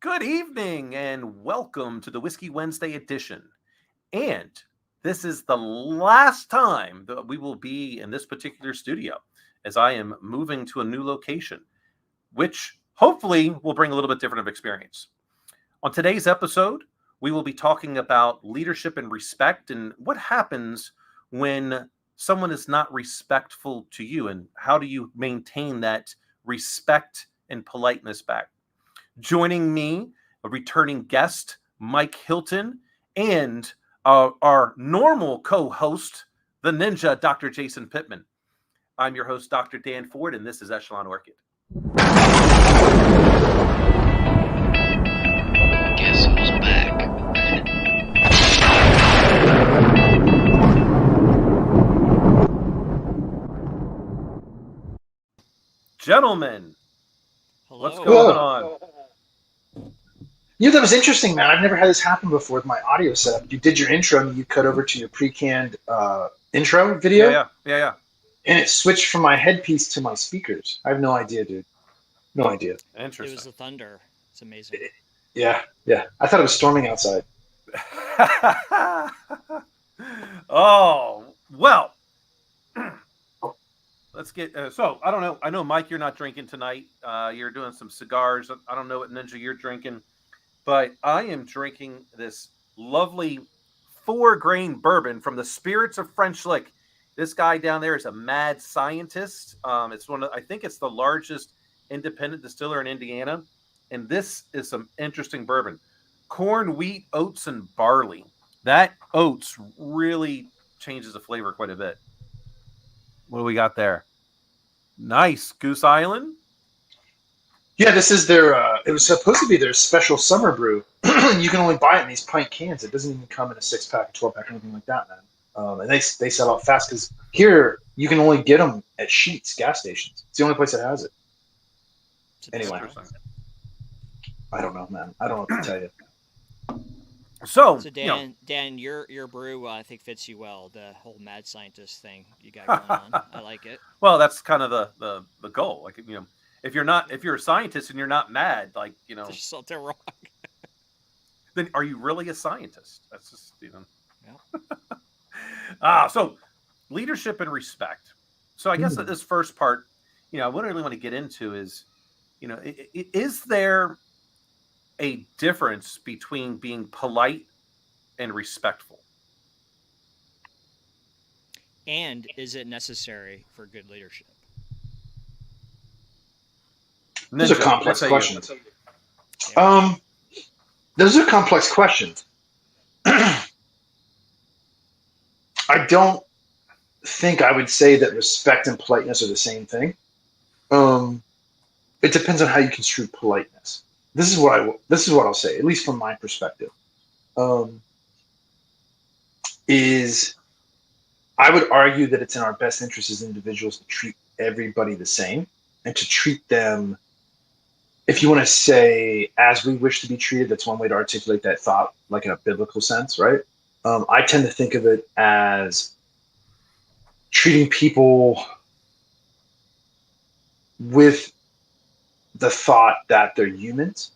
Good evening and welcome to the Whiskey Wednesday edition. And this is the last time that we will be in this particular studio as I am moving to a new location, which hopefully will bring a little bit different of experience. On today's episode, we will be talking about leadership and respect and what happens when someone is not respectful to you and how do you maintain that respect and politeness back. Joining me, a returning guest, Mike Hylton, and our normal co-host, the ninja, Dr. Jason Pittman. I'm your host, Dr. Dan Ford, and this is EchelonOrchid. Guess who's back? Gentlemen, Hello. what's going on? You know, that was interesting, man. I've never had this happen before with my audio setup. You did your intro and you cut over to your pre-canned intro video. Yeah. And it switched from my headpiece to my speakers. I have no idea, dude. No idea. Interesting. It was the thunder. It's amazing. Yeah. I thought it was storming outside. Oh, well. Let's get so I don't know. I know, Mike, you're not drinking tonight. You're doing some cigars. I don't know what ninja you're drinking, but I am drinking this lovely 4-grain bourbon from the Spirits of French Lick. This guy down there is a mad scientist. It's I think it's the largest independent distiller in Indiana, and this is some interesting bourbon. Corn, wheat, oats, and barley. That oats really changes the flavor quite a bit. What do we got there? Nice. Goose Island? Yeah, this is their, it was supposed to be their special summer brew. You can only buy it in these pint cans. It doesn't even come in a 6-pack, 12-pack, or anything like that, man. And they sell out fast because here you can only get them at Sheetz gas stations. It's the only place that has it. Anyway. I don't know, man. I don't know what to tell you. So Dan, your brew I think fits you well. The whole mad scientist thing you got going on. I like it. Well, that's kind of the goal. Like, if you're a scientist and you're not mad, like, there's something wrong. Then are you really a scientist? That's just Yeah. So leadership and respect. So I guess that this first part, what I really want to get into is, is there a difference between being polite and respectful? And is it necessary for good leadership? Those are complex questions. Yeah. Those are complex questions. I don't think I would say that respect and politeness are the same thing. It depends on how you construe politeness. This is what I'll say, at least from my perspective. Is I would argue that it's in our best interest as individuals to treat everybody the same and to treat them, if you want to say, as we wish to be treated. That's one way to articulate that thought, like in a biblical sense, right? I tend to think of it as treating people with the thought that they're humans,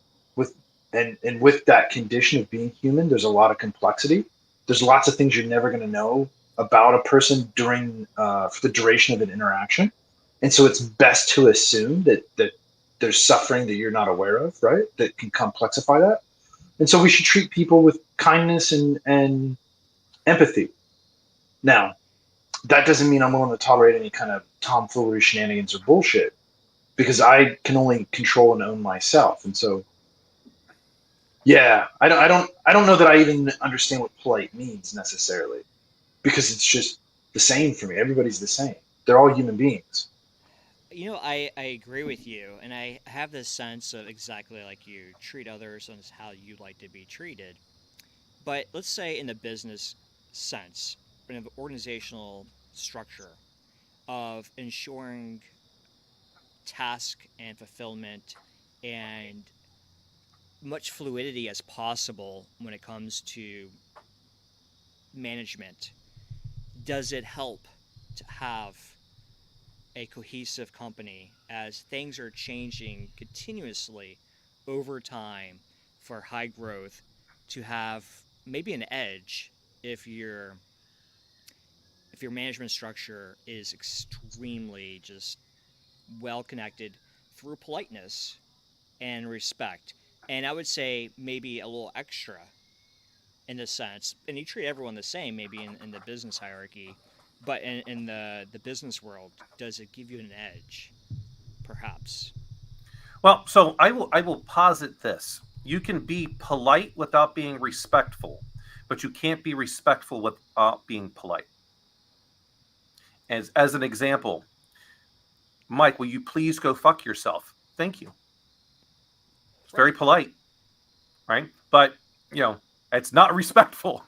and with that condition of being human, there's a lot of complexity. There's lots of things you're never going to know about a person during for the duration of an interaction, and so it's best to assume that there's suffering that you're not aware of, right? That can complexify that, and so we should treat people with kindness and empathy. Now, that doesn't mean I'm willing to tolerate any kind of tomfoolery, shenanigans, or bullshit, because I can only control and own myself. And so, yeah, I don't know that I even understand what polite means necessarily, because it's just the same for me. Everybody's the same. They're all human beings. I agree with you, and I have this sense of exactly like you treat others and how you like to be treated. But let's say in the business sense, in an organizational structure of ensuring task and fulfillment and much fluidity as possible when it comes to management, does it help to have a cohesive company as things are changing continuously over time for high growth to have maybe an edge if your management structure is extremely just well connected through politeness and respect. And I would say maybe a little extra in this sense. And you treat everyone the same, maybe in the business hierarchy, but in the business world, does it give you an edge? Perhaps. Well, so I will posit this. You can be polite without being respectful, but you can't be respectful without being polite. As an example, Mike, will you please go fuck yourself? Thank you. It's very polite, right? But it's not respectful.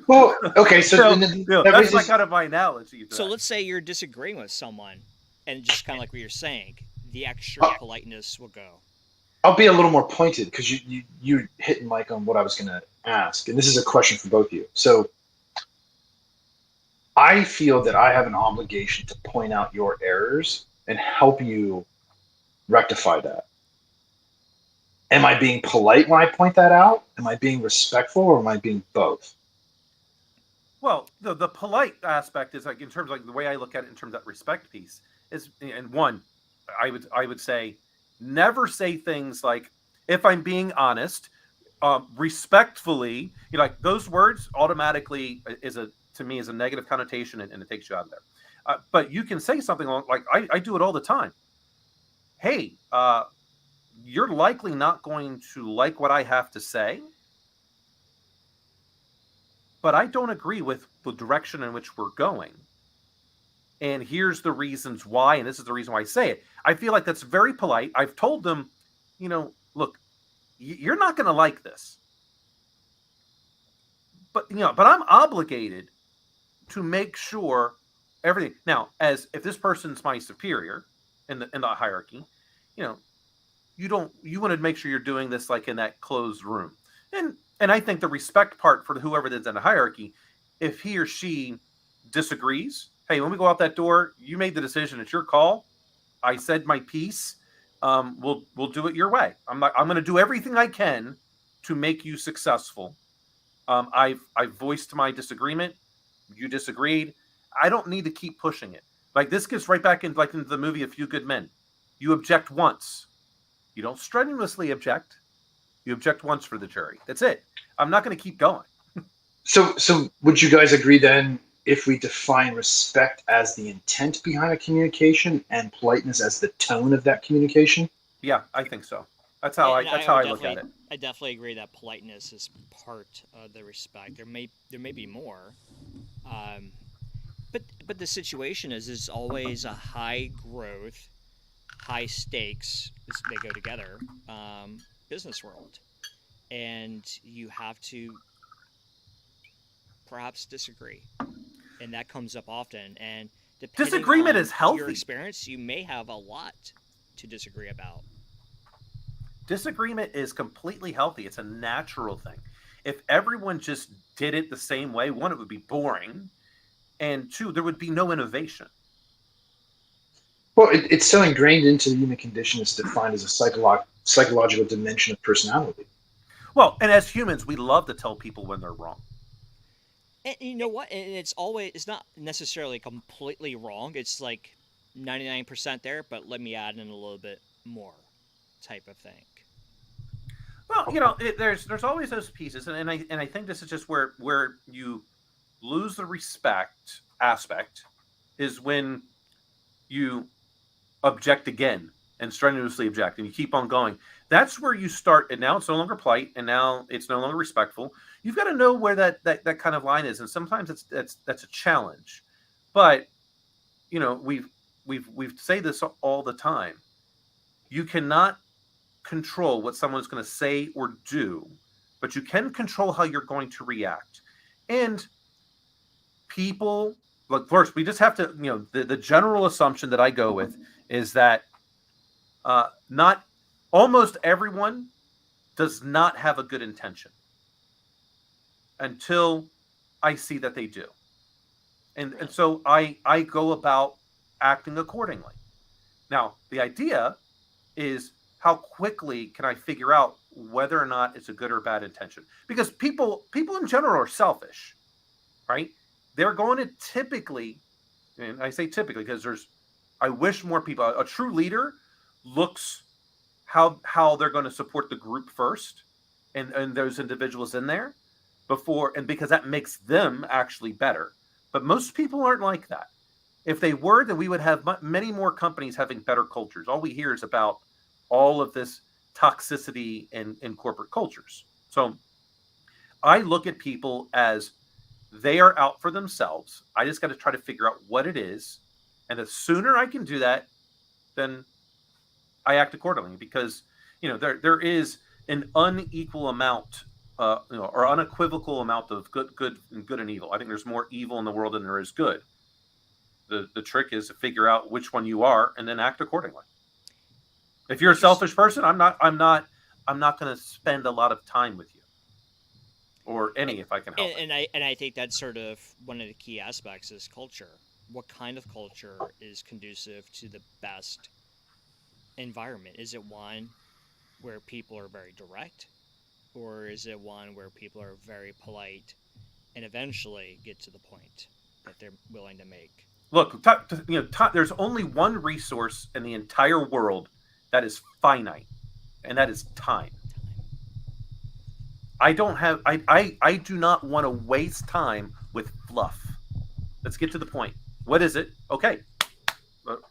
Well, okay, so that's my kind of my analogy. So let's say you're disagreeing with someone, and just kind of like what you're saying, the extra politeness will go. I'll be a little more pointed because you hit Mike on what I was going to ask, and this is a question for both of you. So I feel that I have an obligation to point out your errors and help you rectify that. Am I being polite when I point that out? Am I being respectful, or am I being both? Well, the polite aspect is like in terms of like the way I look at it in terms of that respect piece is, and one, I would say never say things like, if I'm being honest, respectfully, like those words automatically to me is a negative connotation, and it takes you out of there. But you can say something like, I do it all the time. Hey, you're likely not going to like what I have to say, but I don't agree with the direction in which we're going. And here's the reasons why, and this is the reason why I say it. I feel like that's very polite. I've told them, look, you're not going to like this. But I'm obligated to make sure everything. Now, as if this person's my superior in the hierarchy, you want to make sure you're doing this like in that closed room. And I think the respect part for whoever that's in the hierarchy, if he or she disagrees, hey, when we go out that door, you made the decision. It's your call. I said my piece. We'll do it your way. I'm going to do everything I can to make you successful. I've voiced my disagreement. You disagreed. I don't need to keep pushing it. Like this gets right back into the movie A Few Good Men. You object once. You don't strenuously object. You object once for the jury. That's it. I'm not going to keep going. So would you guys agree then, if we define respect as the intent behind a communication and politeness as the tone of that communication? Yeah, I think so. That's how I look at it. I definitely agree that politeness is part of the respect. There may be more, but the situation is it's always a high growth, high stakes. They go together. Business world, and you have to perhaps disagree, and that comes up often. And disagreement is healthy. Your experience, you may have a lot to disagree about. Disagreement is completely healthy. It's a natural thing. If everyone just did it the same way, one, it would be boring, and two, there would be no innovation. Well, it's so ingrained into the human condition. It's defined as a psychological dimension of personality. Well, and as humans, we love to tell people when they're wrong. And you know what? And it's not necessarily completely wrong. It's like 99% there, but let me add in a little bit more type of thing. Well, there's always those pieces, and I think this is just where you lose the respect aspect is when you object again and strenuously object, and you keep on going. That's where you start, and now it's no longer polite, and now it's no longer respectful. You've got to know where that kind of line is, and sometimes that's a challenge. But we've say this all the time. You cannot control what someone's going to say or do, but you can control how you're going to react. And people, look, first, we just have to, the general assumption that I go with is that not almost everyone does not have a good intention until I see that they do. And so I go about acting accordingly. Now, the idea is how quickly can I figure out whether or not it's a good or bad intention? Because people in general are selfish, right? They're going to typically, and I say typically because I wish more people, a true leader looks how they're going to support the group first and those individuals in there before, and because that makes them actually better. But most people aren't like that. If they were, then we would have many more companies having better cultures. All we hear is about all of this toxicity in corporate cultures. So I look at people as they are out for themselves. I just got to try to figure out what it is. And the sooner I can do that, then I act accordingly, because, there is an unequal amount, or unequivocal amount of good and evil. I think there's more evil in the world than there is good. The trick is to figure out which one you are and then act accordingly. If you're a selfish person, I'm not going to spend a lot of time with you, or if I can help. And I think that's sort of one of the key aspects is culture. What kind of culture is conducive to the best environment? Is it one where people are very direct, or is it one where people are very polite and eventually get to the point that they're willing to make? Look, there's only one resource in the entire world that is finite, and that is time. I do not want to waste time with fluff. Let's get to the point. What is it? Okay,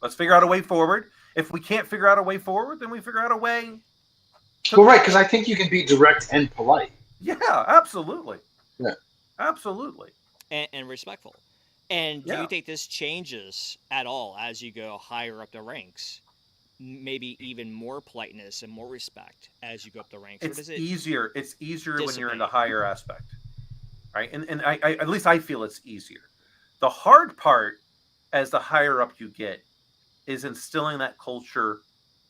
let's figure out a way forward. If we can't figure out a way forward, then we figure out a way. Well, right, because I think you can be direct and polite. Yeah, absolutely. Yeah, absolutely. And respectful. And do you think this changes at all as you go higher up the ranks? Maybe even more politeness and more respect as you go up the ranks. It's easier. It's easier when you're in the higher aspect, right? And I at least I feel it's easier. The hard part, as the higher up you get, is instilling that culture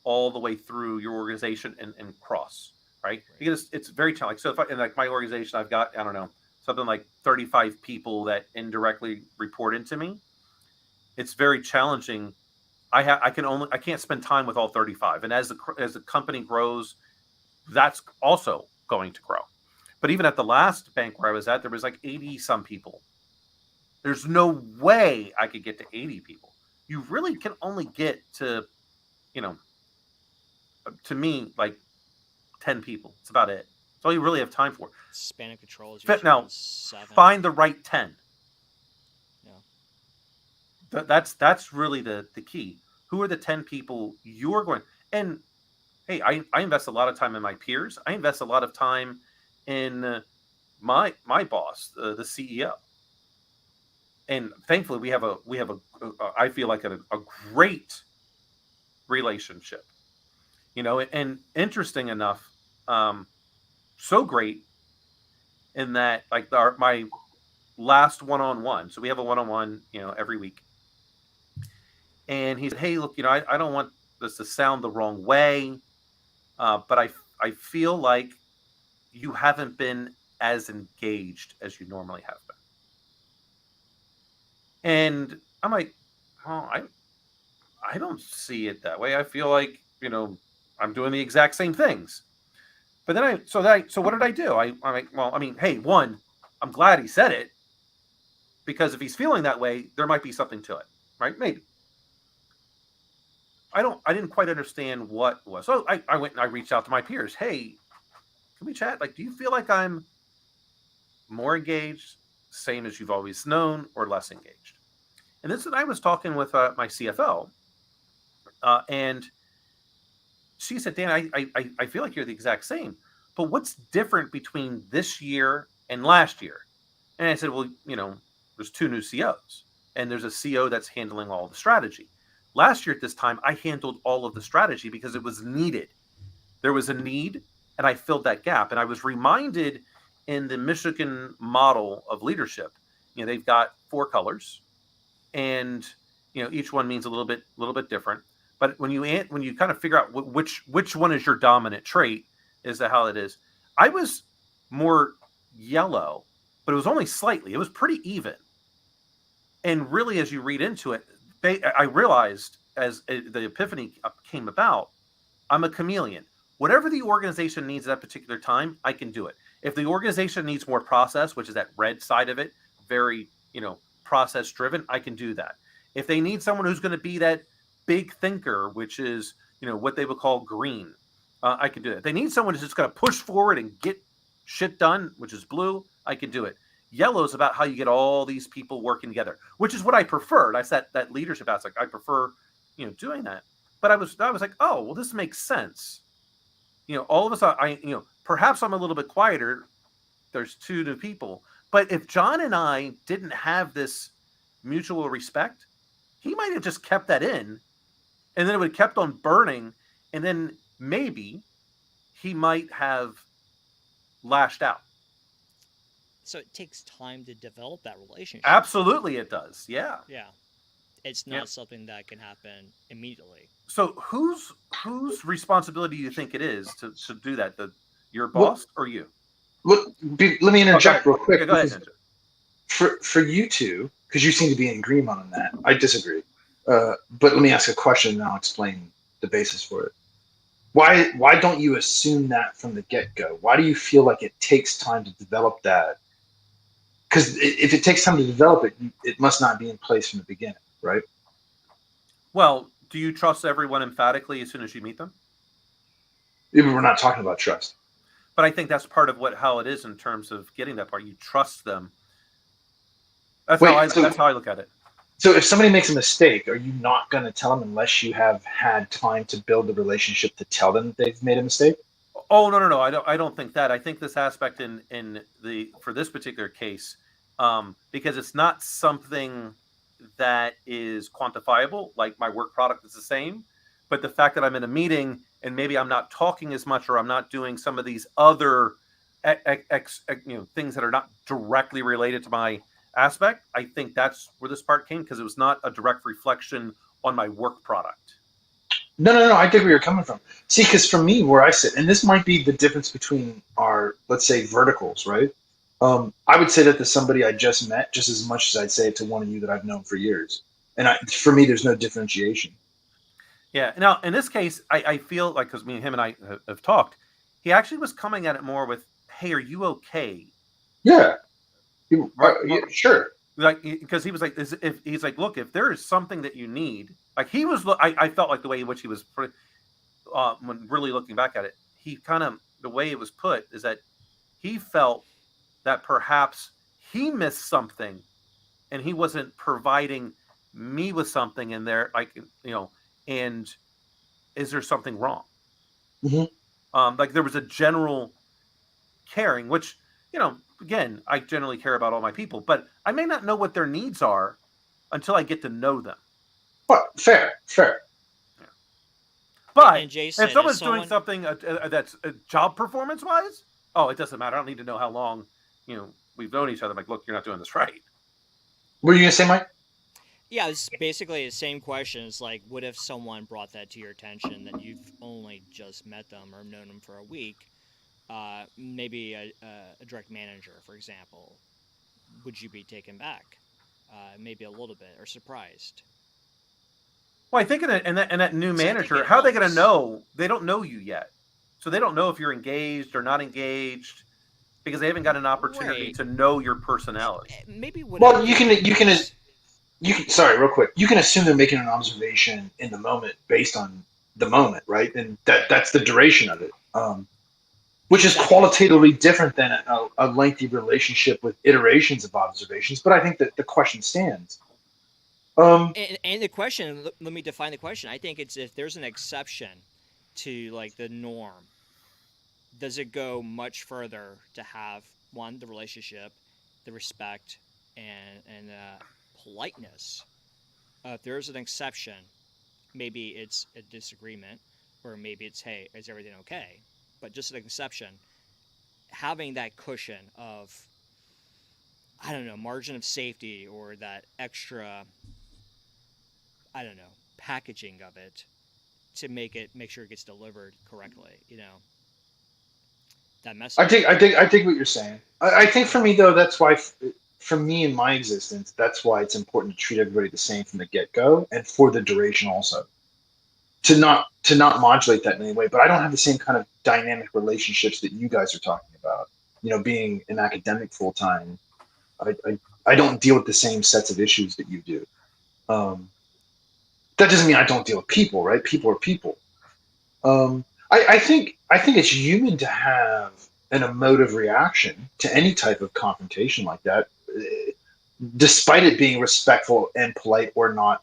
all the way through your organization and cross, right? Because it's very challenging. So in my organization, I've got, I don't know, something like 35 people that indirectly report into me. It's very challenging. I can't spend time with all 35. And as the company grows, that's also going to grow. But even at the last bank where I was at, there was like 80 some people. There's no way I could get to 80 people. You really can only get to, to me, like 10 people. It's about it. That's all you really have time for. Span of control is now 7. Find the right 10. Yeah. That's really the key. Who are the 10 people you're going? And hey, I invest a lot of time in my peers. I invest a lot of time in my boss, the CEO. And thankfully, we have a I feel like a great relationship. And interesting enough, so great in that, like, my last one-on-one. So we have a one-on-one, every week. And he said, "Hey, look, I don't want this to sound the wrong way, but I feel like you haven't been as engaged as you normally have been." And I'm like, "Oh, I don't see it that way. I feel like, I'm doing the exact same things." But then so what did I do? I'm like, well, I mean, hey, one, I'm glad he said it, because if he's feeling that way, there might be something to it, right? Maybe. I didn't quite understand what was. So I went and I reached out to my peers. Hey, can we chat? Like, do you feel like I'm more engaged, same as you've always known, or less engaged? And this is, I was talking with my CFO, and she said, "Dan, I feel like you're the exact same, but what's different between this year and last year?" And I said, "Well, there's 2 new COs, and there's a CO that's handling all the strategy. Last year at this time, I handled all of the strategy because it was needed. There was a need, and I filled that gap." And I was reminded, in the Michigan model of leadership, they've got 4 colors, and each one means a little bit different. But when you kind of figure out which one is your dominant trait, is that how it is. I was more yellow, but it was only slightly. It was pretty even. And really, as you read into it, I realized, as the epiphany came about, I'm a chameleon. Whatever the organization needs at that particular time, I can do it. If the organization needs more process, which is that red side of it, very, process driven, I can do that. If they need someone who's going to be that big thinker, which is, what they would call green, I can do that. If they need someone who's just going to push forward and get shit done, which is blue, I can do it. Yellow is about how you get all these people working together, which is what I preferred. I said that leadership aspect. I prefer, doing that. But I was like, oh, well, this makes sense. All of a sudden, perhaps I'm a little bit quieter. There's two new people. But if John and I didn't have this mutual respect, he might have just kept that in, and then it would have kept on burning, and then maybe he might have lashed out. So it takes time to develop that relationship. Absolutely it does. Yeah. Yeah. It's not something that can happen immediately. So whose responsibility do you think it is to do that? Your boss or you? Let me interject real quick. Go ahead. For you two, because you seem to be in agreement on that, I disagree. But let me ask a question and I'll explain the basis for it. Why don't you assume that from the get-go? Why do you feel like it takes time to develop that? Because if it takes time to develop it, it must not be in place from the beginning, right? Well, do you trust everyone emphatically as soon as you meet them? We're not talking about trust. But I think that's part of how it is in terms of getting that part. You trust them. That's how I look at it. So if somebody makes a mistake, are you not going to tell them unless you have had time to build the relationship to tell them they've made a mistake? Oh, no. I don't think that. I think this aspect for this particular case, because it's not something that is quantifiable, like my work product is the same, but the fact that I'm in a meeting and maybe I'm not talking as much, or I'm not doing some of these other things that are not directly related to my aspect, I think that's where this part came, because it was not a direct reflection on my work product. No. I think where you're coming from. See, because for me, where I sit, and this might be the difference between our, let's say, verticals, right? I would say that to somebody I just met just as much as I'd say it to one of you that I've known for years. And for me, there's no differentiation. Yeah. Now, in this case, I feel like, because him and I have talked, he actually was coming at it more with, hey, are you okay? Yeah. Yeah, sure. Like, because he was like, he's like, look, if there is something that you need, like he was, I felt like the way in which he was, when really looking back at it, he kind of, the way it was put is that he felt that perhaps he missed something and he wasn't providing me with something in there, like, and is there something wrong? Mm-hmm. Like there was a general caring, which, again, I generally care about all my people, but I may not know what their needs are until I get to know them. Well, fair. Yeah. But Jason, if someone's doing something that's job performance-wise, it doesn't matter. I don't need to know how long, we've known each other. I'm like, look, you're not doing this right. What were you going to say, Mike? Yeah, it's basically the same question. It's like, what if someone brought that to your attention that you've only just met them or known them for a week? Maybe a direct manager, for example. Would you be taken back? Maybe a little bit, or surprised? Well, I think in that new manager, how are they going to know? They don't know you yet. So they don't know if you're engaged or not engaged, because they haven't got an opportunity to know your personality. Maybe. Well, you can. Sorry, real quick. You can assume they're making an observation in the moment based on the moment, right? And that's the duration of it, which is qualitatively different than a lengthy relationship with iterations of observations. But I think that the question stands. And the question, let me define the question. I think it's if there's an exception to like the norm, does it go much further to have the relationship, the respect, and politeness? If there's an exception, maybe it's a disagreement, or maybe it's, hey, is everything okay? But just an exception, having that cushion of, I don't know, margin of safety, or that extra, I don't know, packaging of it to make sure it gets delivered correctly, that message. I think what you're saying. I think for me though, that's why for me in my existence, that's why it's important to treat everybody the same from the get-go and for the duration also. to not modulate that in any way. But I don't have the same kind of dynamic relationships that you guys are talking about. Being an academic full time, I don't deal with the same sets of issues that you do. That doesn't mean I don't deal with people, right? People are people. I think it's human to have an emotive reaction to any type of confrontation like that, despite it being respectful and polite or not,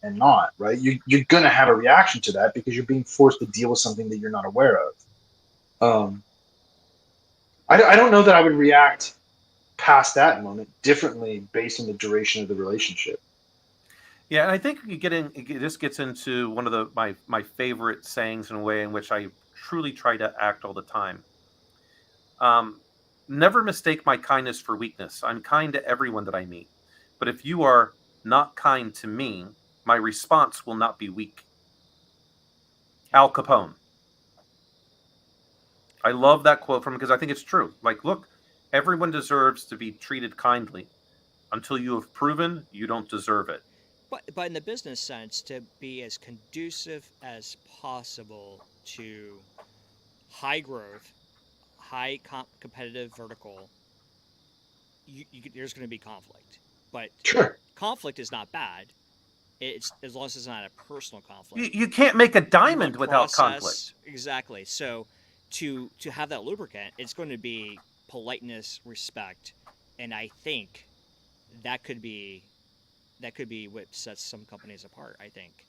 right? You're going to have a reaction to that because you're being forced to deal with something that you're not aware of. I don't know that I would react past that moment differently based on the duration of the relationship. Yeah, and I think this gets into one of my favorite sayings in a way in which I truly try to act all the time. Never mistake my kindness for weakness. I'm kind to everyone that I meet. But if you are not kind to me, my response will not be weak. Al Capone. I love that quote from him because I think it's true. Like, look, everyone deserves to be treated kindly until you have proven you don't deserve it. But in the business sense, to be as conducive as possible to high growth, high competitive vertical, there's going to be conflict. But Sure. conflict is not bad. It's as long as it's not a personal conflict. You can't make a diamond without conflict. Exactly. So to have that lubricant, it's going to be politeness, respect, and I think that could be what sets some companies apart, I think.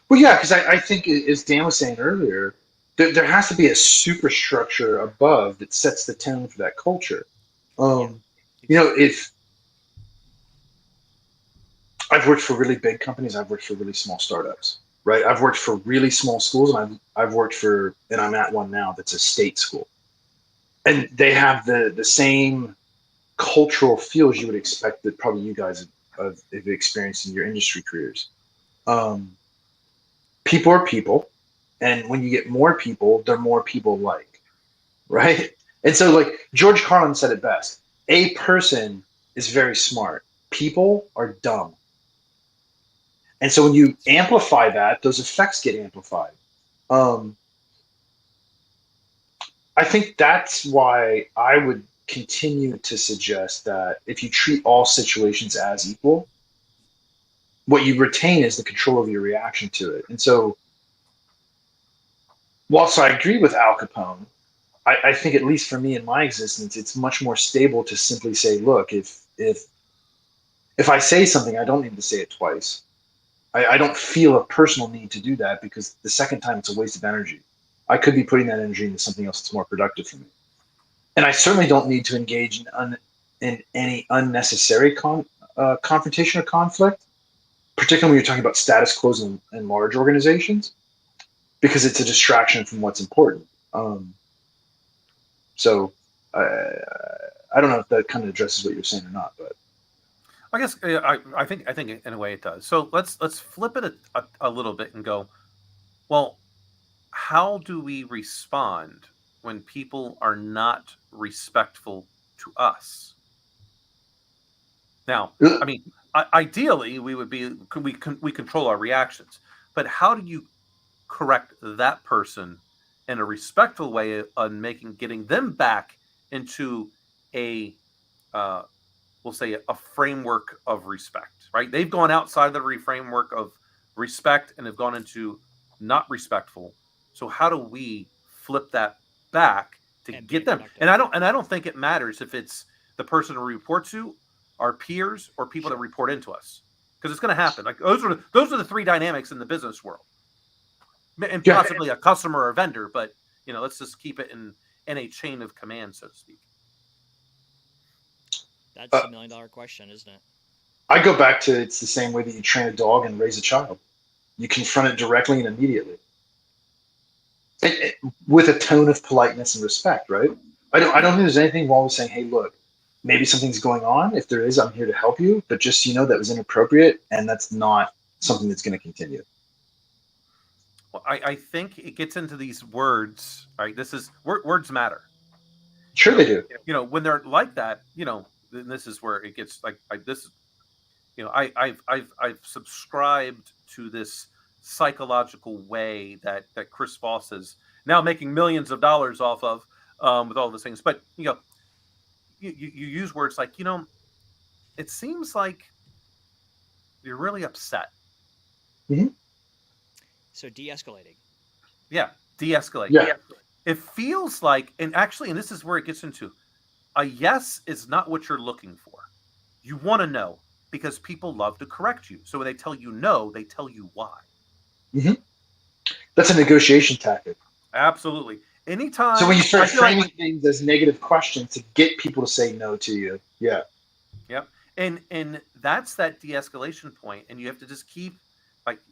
Well, yeah, because I think, as Dan was saying earlier, there has to be a superstructure above that sets the tone for that culture. If I've worked for really big companies, I've worked for really small startups, right? I've worked for really small schools, and I've worked for, and I'm at one now that's a state school, and they have the same cultural feels you would expect that probably you guys have experienced in your industry careers. People are people, and when you get more people, they're more people like, right? And so, like, George Carlin said it best: a person is very smart, people are dumb. And so when you amplify that, those effects get amplified. I think that's why I would continue to suggest that if you treat all situations as equal, what you retain is the control of your reaction to it. And so, whilst I agree with Al Capone, I think, at least for me in my existence, it's much more stable to simply say, look, if I say something, I don't need to say it twice. I don't feel a personal need to do that, because the second time it's a waste of energy. I could be putting that energy into something else that's more productive for me. And I certainly don't need to engage in any unnecessary confrontation or conflict, particularly when you're talking about status quos in large organizations, because it's a distraction from what's important. So I don't know if that kind of addresses what you're saying or not, but I guess I think in a way it does. So let's flip it a little bit and go, well, how do we respond when people are not respectful to us? Now, I mean, ideally, we control our reactions, but how do you correct that person in a respectful way on getting them back into a we'll say a framework of respect, right? They've gone outside the framework of respect and have gone into not respectful. So how do we flip that back to get them? And I don't think it matters if it's the person we report to, our peers, or people that report into us, because it's going to happen. Like those are the three dynamics in the business world, and possibly a customer or a vendor. But let's just keep it in a chain of command, so to speak. That's $1 million question, isn't it? I go back to, it's the same way that you train a dog and raise a child. You confront it directly and immediately, with a tone of politeness and respect, right? I don't think there's anything wrong with saying, hey, look, maybe something's going on. If there is, I'm here to help you. But just so you know, that was inappropriate, and that's not something that's going to continue. Well, I think it gets into these words, right? Words matter. Sure, they do. When they're like that, then this is where it gets like this. I've subscribed to this psychological way that Chris Voss is now making millions of dollars off of with all those things. But you use words like, it seems like you're really upset. Mm-hmm. So de-escalating. Yeah, de-escalate. Yeah. It feels like, and this is where it gets into, a yes is not what you're looking for. You want to know, because people love to correct you. So when they tell you no, they tell you why. Mm-hmm. That's a negotiation tactic. Absolutely. Anytime. So when you start framing things as negative questions to get people to say no to you. Yeah. Yep. And that's that de-escalation point. And you have to just keep,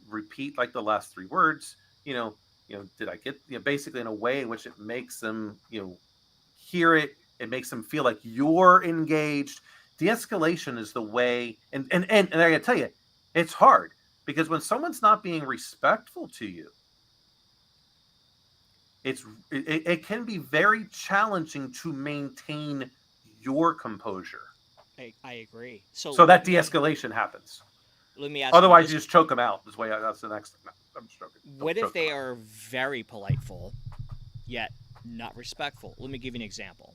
repeat the last three words, did I get, basically in a way in which it makes them, hear it. It makes them feel like you're engaged. De-escalation is the way. And I gotta tell you, it's hard, because when someone's not being respectful to you, it can be very challenging to maintain your composure. I agree. So that de-escalation happens. Let me ask. Otherwise, you just choke them out. That's the next thing. I'm joking. What if they are very politeful, yet not respectful? Let me give you an example.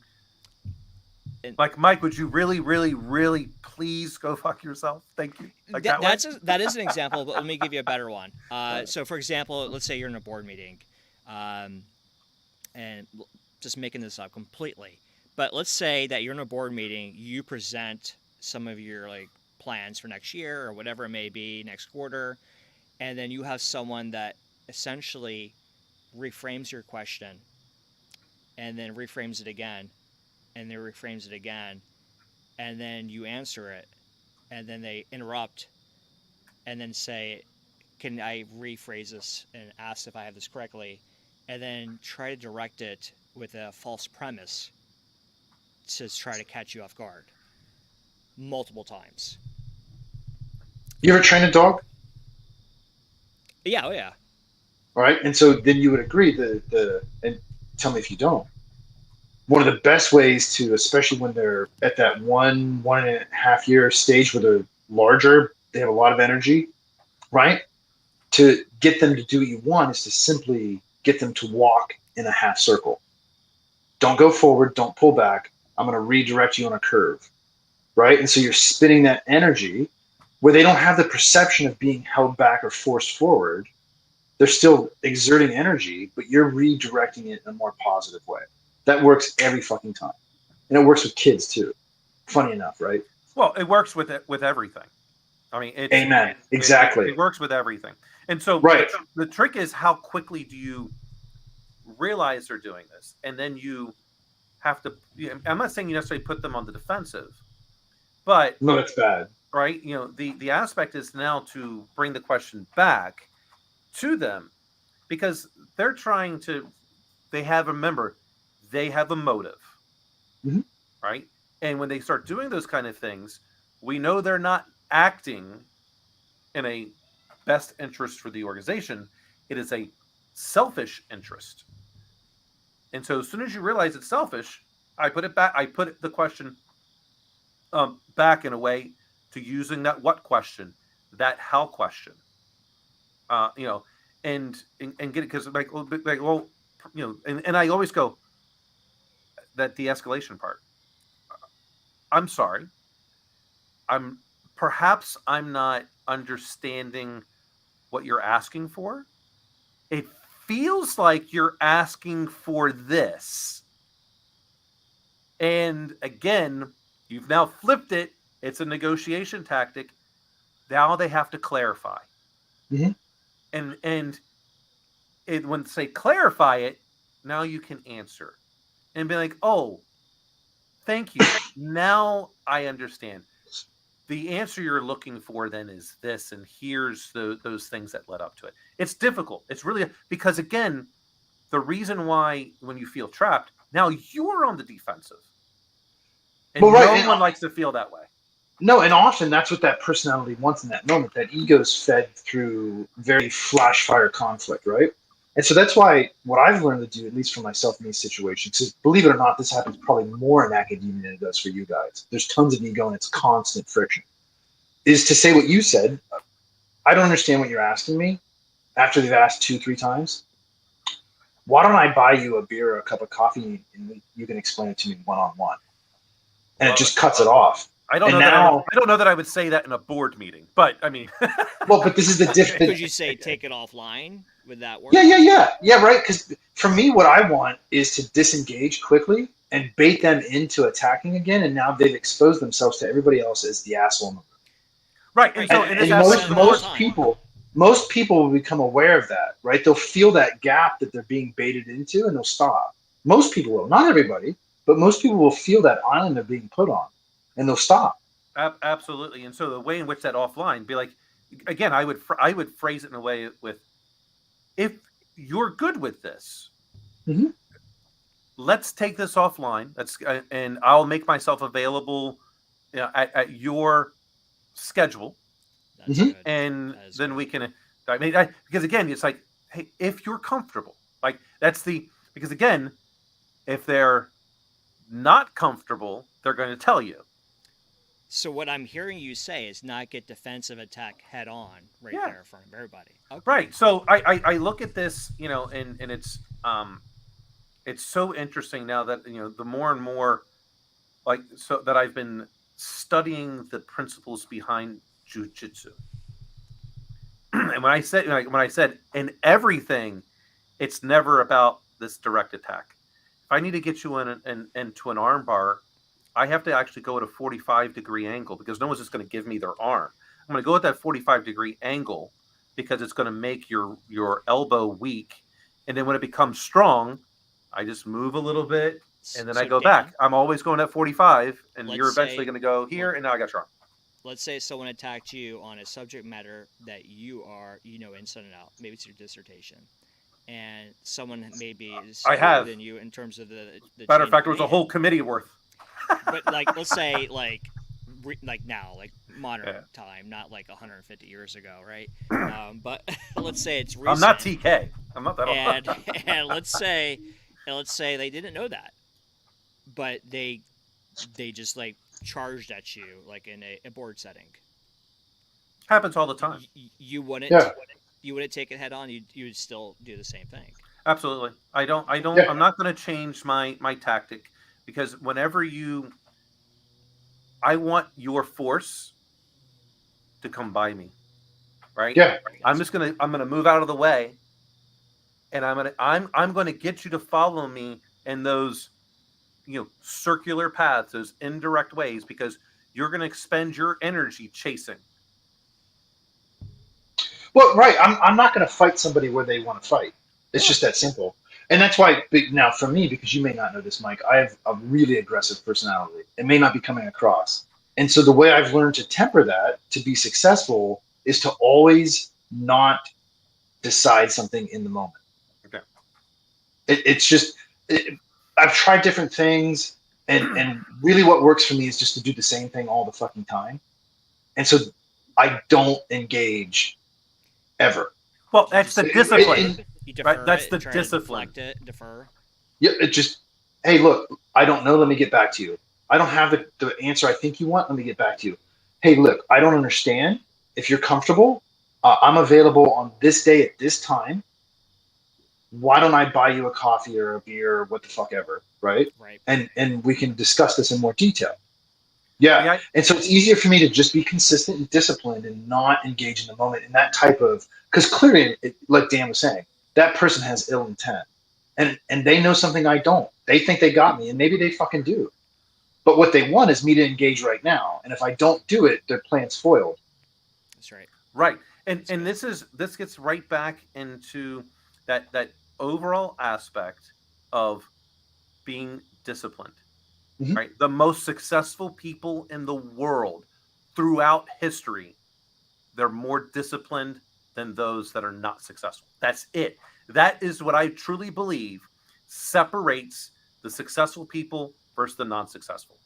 Like, Mike, would you really, really, really please go fuck yourself? Thank you. That is an example, but let me give you a better one. So, for example, let's say you're in a board meeting, and just making this up completely. But let's say that you're in a board meeting, you present some of your plans for next year or whatever it may be, next quarter, and then you have someone that essentially reframes your question and then reframes it again and then reframes it again, and then you answer it, and then they interrupt and then say, can I rephrase this, and ask if I have this correctly, and then try to direct it with a false premise to try to catch you off guard multiple times. You ever train a dog? Yeah, oh yeah. All right, and so then you would agree and tell me if you don't. One of the best ways to, especially when they're at that 1.5 year stage where they're larger, they have a lot of energy, right? To get them to do what you want is to simply get them to walk in a half circle. Don't go forward, don't pull back. I'm going to redirect you on a curve, right? And so you're spinning that energy where they don't have the perception of being held back or forced forward. They're still exerting energy, but you're redirecting it in a more positive way. That works every fucking time. And it works with kids too. Funny enough, right? Well, it works with everything. I mean, amen. Exactly. It works with everything. And so right. The trick is, how quickly do you realize they're doing this? And then you have to, I'm not saying you necessarily put them on the defensive, but no, that's bad. Right? The aspect is now to bring the question back to them, because they're trying to, they have a motive, mm-hmm. right? And when they start doing those kind of things, we know they're not acting in a best interest for the organization. It is a selfish interest. And so as soon as you realize it's selfish, I put it back. I put the question back in a way to using that what question, that how question, and get it, because and I always go that de-escalation part. I'm sorry. Perhaps I'm not understanding what you're asking for. It feels like you're asking for this. And again, you've now flipped it. It's a negotiation tactic. Now they have to clarify. Mm-hmm. And when they clarify it, now you can answer and be like, oh, thank you. Now I understand. The answer you're looking for then is this, and here's those things that led up to it. It's difficult. It's really, because again, the reason why when you feel trapped, now you're on the defensive. And no one likes to feel that way. No, and often that's what that personality wants in that moment. That ego is fed through very flash fire conflict, right? And so that's why what I've learned to do, at least for myself in these situations, because believe it or not, this happens probably more in academia than it does for you guys. There's tons of ego and it's constant friction. Is to say what you said. I don't understand what you're asking me. after they've asked 2-3 times, why don't I buy you a beer or a cup of coffee and you can explain it to me one-on-one? And it just cuts it off. I don't know that I would say that in a board meeting, but I mean, well, but this is the difference. Could you say take it offline? Would that work? Yeah, right. Because for me, what I want is to disengage quickly and bait them into attacking again, and now they've exposed themselves to everybody else as the asshole in the room. Right, and most people will become aware of that, right? They'll feel that gap that they're being baited into, and they'll stop. Most people will, not everybody, but most people will feel that island they're being put on, and they'll stop. Absolutely. And so the way in which that offline, be like, again, I would phrase it in a way with, if you're good with this, mm-hmm. let's take this offline. And I'll make myself available, at your schedule. Mm-hmm. And then we can, because again, it's like, hey, if you're comfortable, like because again, if they're not comfortable, they're going to tell you. So what I'm hearing you say is not get defensive attack head on there in front of everybody. Okay. Right. So I look at this, and it's so interesting now that, the more and more that I've been studying the principles behind jiu-jitsu. And when I said in everything, it's never about this direct attack. If I need to get you into an arm bar, I have to actually go at a 45-degree angle, because no one's just going to give me their arm. I'm going to go at that 45-degree angle because it's going to make your elbow weak. And then when it becomes strong, I just move a little bit, and then I go back. I'm always going at 45, and you're eventually going to go here, and now I got your arm. Let's say someone attacked you on a subject matter that you are, inside and out. Maybe it's your dissertation. And someone maybe is stronger than you in terms of the matter of fact, there was a whole committee worth. But let's say now, modern time, not 150 years ago, right? But let's say it's recent. I'm not TK. I'm not that old. And let's say they didn't know that, but they just charged at you in a board setting. Happens all the time. You wouldn't take it head on. You would still do the same thing. Absolutely. I'm not going to change my tactic, because whenever I want your force to come by me, right? Yeah. I'm going to move out of the way, and I'm going to get you to follow me in those, circular paths, those indirect ways, because you're going to expend your energy chasing. Well, right. I'm not going to fight somebody where they want to fight. It's just that simple. And that's why, now for me, because you may not know this, Mike, I have a really aggressive personality. It may not be coming across. And so the way I've learned to temper that to be successful is to always not decide something in the moment. Okay. I've tried different things, and really what works for me is just to do the same thing all the fucking time. And so I don't engage ever. Well, that's the discipline. Right? That's the discipline. Defer. Yeah, hey, look, I don't know. Let me get back to you. I don't have the answer I think you want. Let me get back to you. Hey, look, I don't understand. If you're comfortable, I'm available on this day at this time. Why don't I buy you a coffee or a beer or what the fuck ever, right? Right. And we can discuss this in more detail. Yeah. And so it's easier for me to just be consistent and disciplined and not engage in the moment in that type of, because clearly, like Dan was saying, that person has ill intent, and they know something I don't. They think they got me, and maybe they fucking do. But what they want is me to engage right now, and if I don't do it, their plan's foiled. That's right. Right, and this gets right back into that overall aspect of being disciplined. Mm-hmm. Right, the most successful people in the world throughout history, they're more disciplined than those that are not successful. That's it. That is what I truly believe separates the successful people versus the non-successful,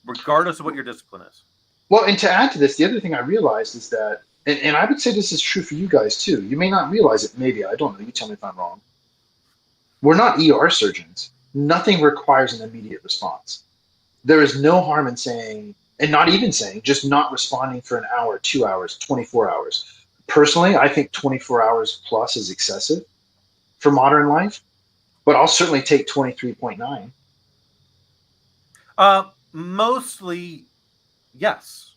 regardless of what your discipline is. Well, and to add to this, the other thing I realized is that, and I would say this is true for you guys too. You may not realize it, maybe, I don't know. You tell me if I'm wrong. We're not ER surgeons. Nothing requires an immediate response. There is no harm in saying, and not even saying, just not responding for an hour, 2 hours, 24 hours. Personally, I think 24 hours plus is excessive for modern life, but I'll certainly take 23.9. Mostly, yes.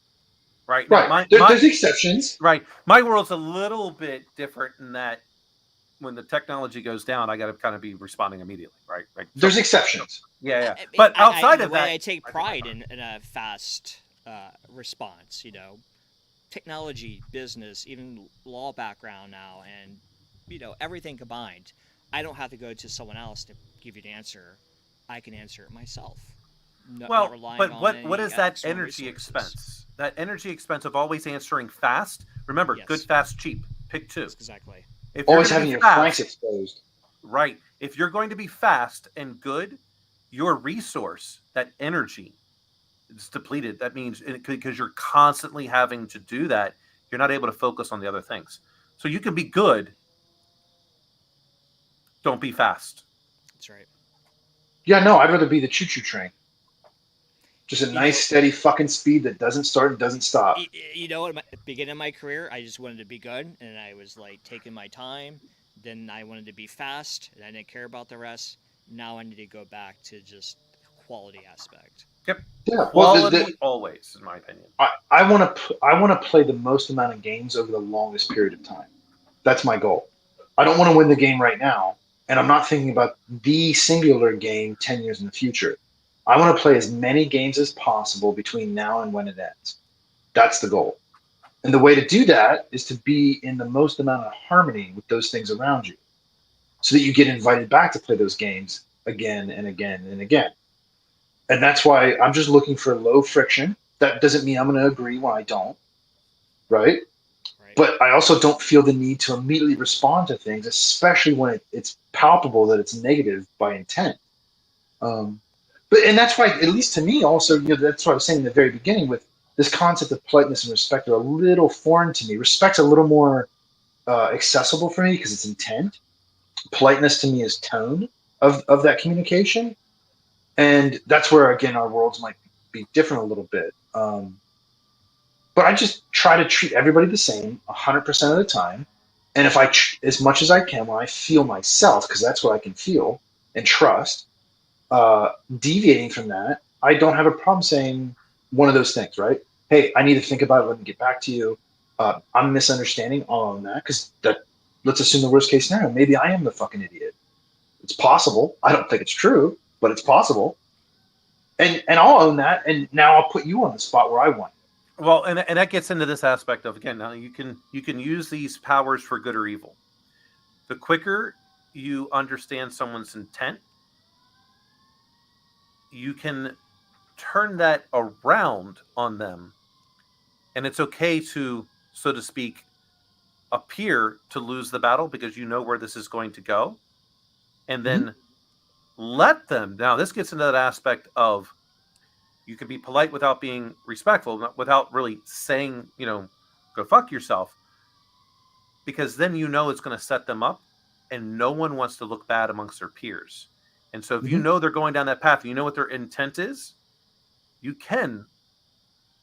Right now, Right. There's exceptions. right. My world's a little bit different in that when the technology goes down, I got to kind of be responding immediately. Right. Right. There's exceptions. Yeah. But outside in of a way, that, I take pride in a fast response. You know, technology, business, even law background now, and everything combined. I don't have to go to someone else to give you the answer. I can answer it myself. well, but on what is that external energy resources. expense? That energy expense of always answering fast. Remember, Yes. good, fast, cheap. Pick two. Exactly. If you're Always gonna having be your fast, flanks exposed. right. If you're going to be fast and good, your resource, that energy, is depleted. That means because you're constantly having to do that, you're not able to focus on the other things. So you can be good. Don't be fast. That's right. Yeah, no, I'd rather be the choo-choo train. Just a You nice, know, steady fucking speed that doesn't start and doesn't stop. at the beginning of my career, I just wanted to be good, and I was like taking my time. Then I wanted to be fast, and I didn't care about the rest. Now I need to go back to just the quality aspect. Yep. Yeah, well, Quality always, in my opinion. I want to play the most amount of games over the longest period of time. That's my goal. I don't want to win the game right now, and I'm not thinking about the singular game 10 years in the future. I want to play as many games as possible between now and when it ends. That's the goal. And the way to do that is to be in the most amount of harmony with those things around you so that you get invited back to play those games again and again and again. And that's why I'm just looking for low friction. That doesn't mean I'm going to agree when I don't, right? Right. But I also don't feel the need to immediately respond to things, especially when it's palpable that it's negative by intent. And that's why, at least to me, also, that's what I was saying in the very beginning with this concept of politeness and respect are a little foreign to me. Respect's a little more accessible for me because it's intent. Politeness to me is tone of that communication. And that's where, again, our worlds might be different a little bit. But I just try to treat everybody the same 100% of the time. And if as much as I can, when I feel myself, because that's what I can feel and trust, deviating from that, I don't have a problem saying one of those things, right? Hey, I need to think about it. Let me get back to you. I'm misunderstanding. I'll own that because let's assume the worst case scenario. Maybe I am the fucking idiot. It's possible. I don't think it's true, but it's possible. And I'll own that. And now I'll put you on the spot where I want you. Well, and that gets into this aspect of, again, now you can use these powers for good or evil. The quicker you understand someone's intent, you can turn that around on them, and it's okay to, so to speak, appear to lose the battle because you know where this is going to go, and then let them. Now, this gets into that aspect of you can be polite without being respectful, without really saying, go fuck yourself, because then it's going to set them up, and no one wants to look bad amongst their peers. And so if you know they're going down that path, you know what their intent is, you can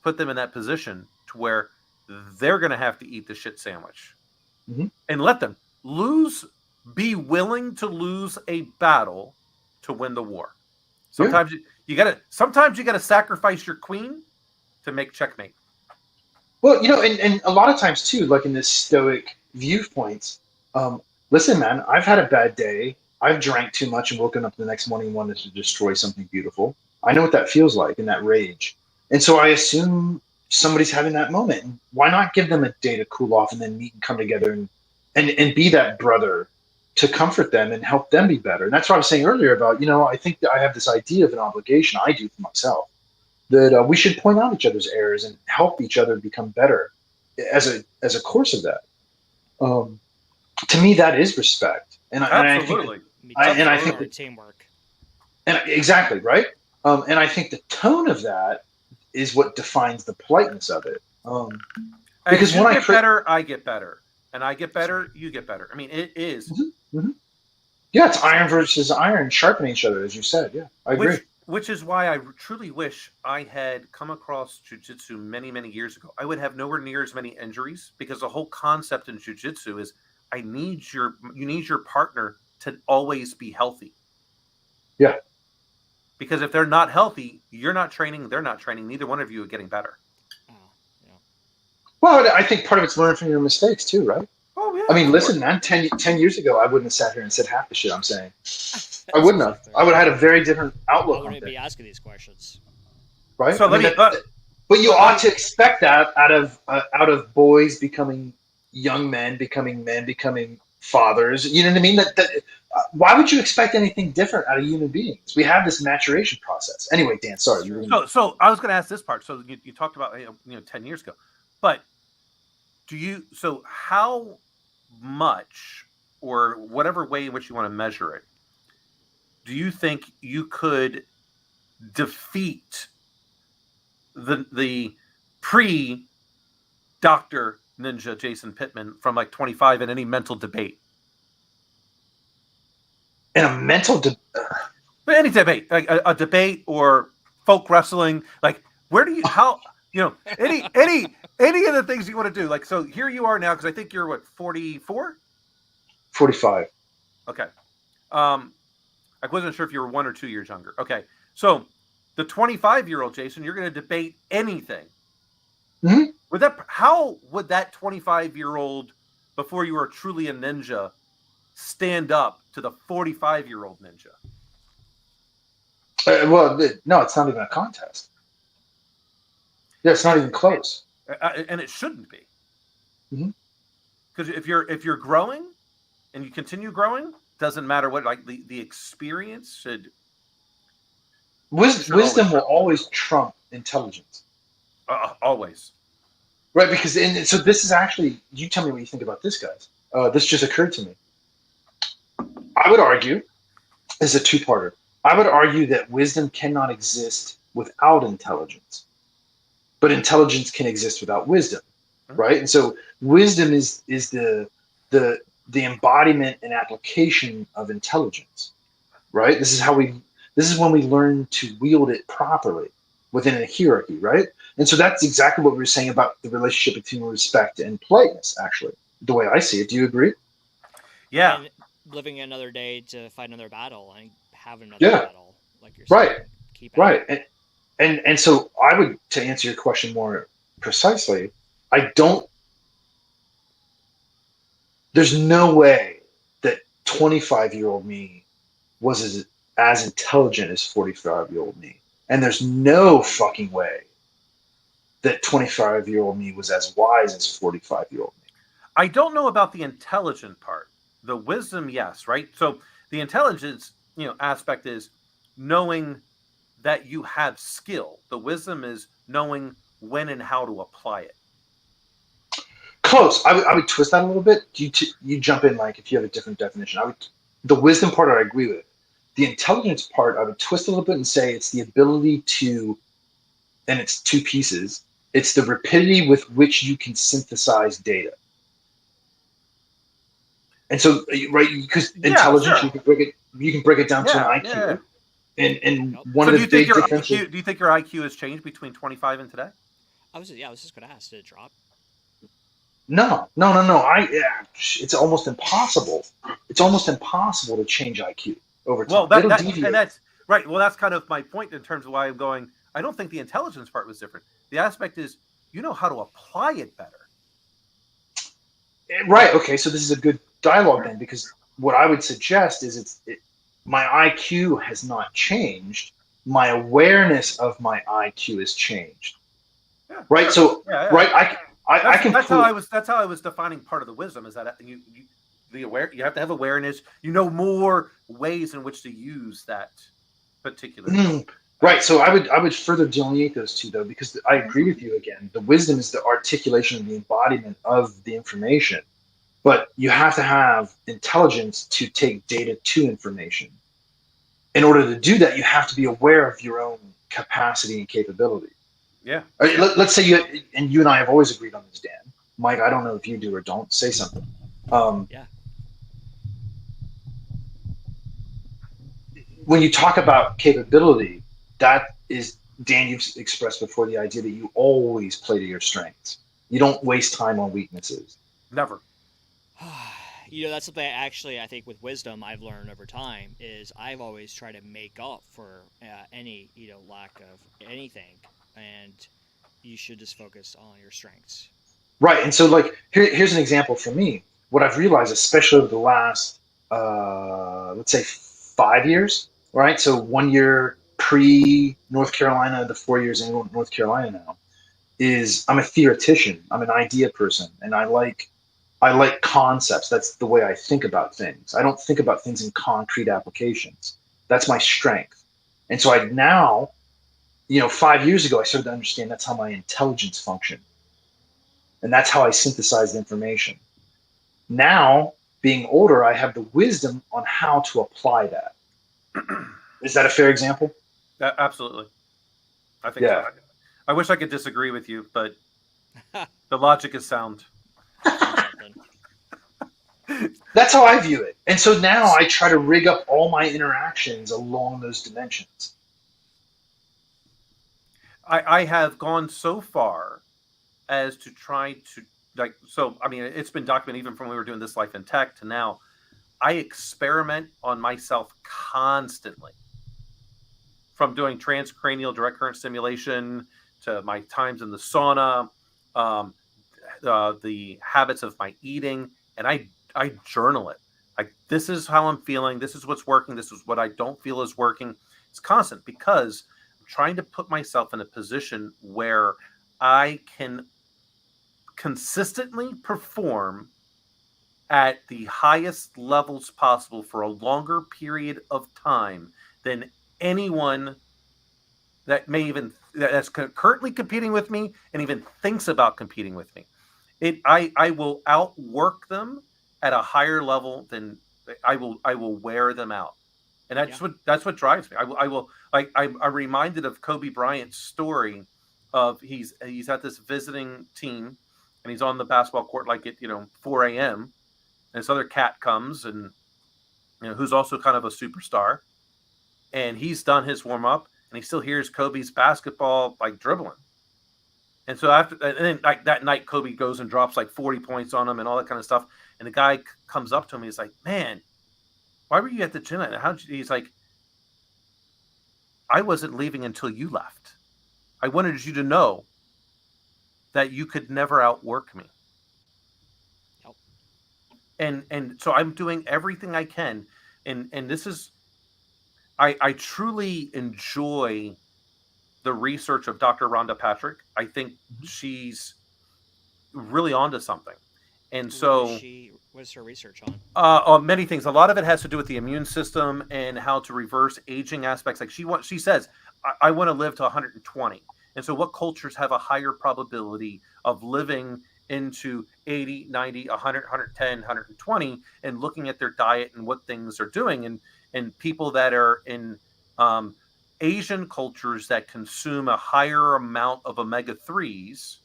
put them in that position to where they're going to have to eat the shit sandwich. And let them be willing to lose a battle to win the war. Sometimes you gotta sacrifice your queen to make checkmate. Well, and a lot of times too, like in this stoic viewpoints, listen, man, I've had a bad day. I've drank too much and woken up the next morning and wanted to destroy something beautiful. I know what that feels like in that rage. And so I assume somebody's having that moment. And why not give them a day to cool off and then meet and come together and be that brother to comfort them and help them be better. And that's what I was saying earlier about, I think that I have this idea of an obligation I do for myself that we should point out each other's errors and help each other become better as a course of that. To me, that is respect. And Absolutely. I think teamwork. And exactly, right? And I think the tone of that is what defines the politeness of it. Because when I get better, I get better. And I get better, you get better. I mean, it is. Yeah, it's iron versus iron, sharpening each other, as you said. Yeah, I agree. Which is why I truly wish I had come across jiu-jitsu many, many years ago. I would have nowhere near as many injuries, because the whole concept in jiu-jitsu is you need your partner to always be healthy. Yeah. Because if they're not healthy, you're not training, they're not training, neither one of you are getting better. Oh, yeah. Well, I think part of it's learning from your mistakes too, right? Oh, yeah. I mean, listen, man, 10 years ago, I wouldn't have sat here and said half the shit I'm saying. I wouldn't have. I would have had a very different outlook I on wouldn't be things, asking these questions. right? So I mean, but you ought to expect that out of boys becoming young men, becoming fathers. You know what I mean? Why would you expect anything different out of human beings? We have this maturation process. Anyway, Dan, sorry. So I was going to ask this part. So you talked about 10 years ago, but how much, or whatever way in which you want to measure it, do you think you could defeat the pre-Dr. Ninja Jason Pittman from like 25 in any mental debate? In a mental any debate, like a debate or folk wrestling, like any of the things you want to do. Like, so here you are now, because I think you're what, 44? 45. Okay. I wasn't sure if you were 1 or 2 years younger. Okay. So the 25-year-old Jason, you're going to debate anything. Mm-hmm. How would that 25-year-old, before you were truly a ninja, stand up to the 45-year-old ninja? No, it's not even a contest. Yeah, it's not even close. And it shouldn't be. Because Mm-hmm. if you're growing and you continue growing, doesn't matter what, like the experience should. Wisdom will always trump intelligence. Always. Right, because so this is actually, you tell me what you think about this, guys. This just occurred to me. I would argue, as a two-parter, I would argue that wisdom cannot exist without intelligence, but intelligence can exist without wisdom, right? And so wisdom is the embodiment and application of intelligence, right? This is when we learn to wield it properly within a hierarchy, right? And so that's exactly what we were saying about the relationship between respect and politeness, actually, the way I see it. Do you agree? Yeah. And living another day to fight another battle and have another battle, like you're saying. Right. Keep right. And so I would, to answer your question more precisely, there's no way that 25-year-old me was as intelligent as 45-year-old me. And there's no fucking way that 25-year-old me was as wise as 45-year-old me. I don't know about the intelligent part. The wisdom, yes, right? So the intelligence, aspect is knowing that you have skill. The wisdom is knowing when and how to apply it. Close. I would twist that a little bit. You jump in, like, if you have a different definition. The wisdom part I agree with. The intelligence part I would twist a little bit and say it's the ability to, and it's two pieces. It's the rapidity with which you can synthesize data. And so, right, because intelligence, sure. you can break it down to an IQ. Yeah. And one of the big differences. Do you think your IQ has changed between 25 and today? I was just going to ask, did it drop? No. It's almost impossible. It's almost impossible to change IQ over time. Well, that's right. Well, that's kind of my point in terms of why I'm going. I don't think the intelligence part was different. The aspect is you know how to apply it better. Right. Okay. So this is a good dialogue then, because what I would suggest is my IQ has not changed. My awareness of my IQ has changed. Yeah, right. Sure. So right. That's how I was defining part of the wisdom, is that you have to have awareness. You know more ways in which to use that particular. Right. So I would further delineate those two, though, because I agree with you again. The wisdom is the articulation and the embodiment of the information, but you have to have intelligence to take data to information. In order to do that, you have to be aware of your own capacity and capability. Yeah. Let's say you and I have always agreed on this, Dan. Mike, I don't know if you do or don't. Say something. Yeah. When you talk about capability, that is, Dan, you've expressed before the idea that you always play to your strengths. You don't waste time on weaknesses. Never. That's something I think with wisdom I've learned over time is I've always tried to make up for any lack of anything, and you should just focus on your strengths. Right. And so like here's an example for me. What I've realized, especially over the last let's say 5 years, right? So 1 year pre North Carolina, the 4 years in North Carolina now, is I'm a theoretician. I'm an idea person, and I like concepts. That's the way I think about things. I don't think about things in concrete applications. That's my strength. And so I now, 5 years ago, I started to understand that's how my intelligence functioned. And that's how I synthesized information. Now, being older, I have the wisdom on how to apply that. Is that a fair example? Absolutely. I think Yeah. so. I wish I could disagree with you, but the logic is sound. That's how I view it. And so now I try to rig up all my interactions along those dimensions. I have gone so far as to try to it's been documented even from when we were doing This Life in Tech to now. I experiment on myself constantly, from doing transcranial direct current stimulation to my times in the sauna, the habits of my eating, and I journal it. Like, this is how I'm feeling. This is what's working. This is what I don't feel is working. It's constant because I'm trying to put myself in a position where I can consistently perform at the highest levels possible for a longer period of time than anyone that that's currently competing with me and even thinks about competing with me. I will outwork them at a higher level than I will wear them out. And that's what drives me. I'm reminded of Kobe Bryant's story of he's at this visiting team and he's on the basketball court like at 4 a.m. and this other cat comes and who's also kind of a superstar, and he's done his warm up and he still hears Kobe's basketball like dribbling. And so that night, Kobe goes and drops like 40 points on him and all that kind of stuff. And the guy comes up to him. He's like, "Man, why were you at the gym?" He's like, "I wasn't leaving until you left. I wanted you to know that you could never outwork me." Yep. And so I'm doing everything I can. And this is, I truly enjoy the research of Dr. Rhonda Patrick. I think she's really onto something. And so what's her research on? On many things. A lot of it has to do with the immune system and how to reverse aging aspects. Like she says, I want to live to 120. And so what cultures have a higher probability of living into 80, 90, 100, 110, 120, and looking at their diet and what things are doing. And people that are in Asian cultures that consume a higher amount of omega-3s,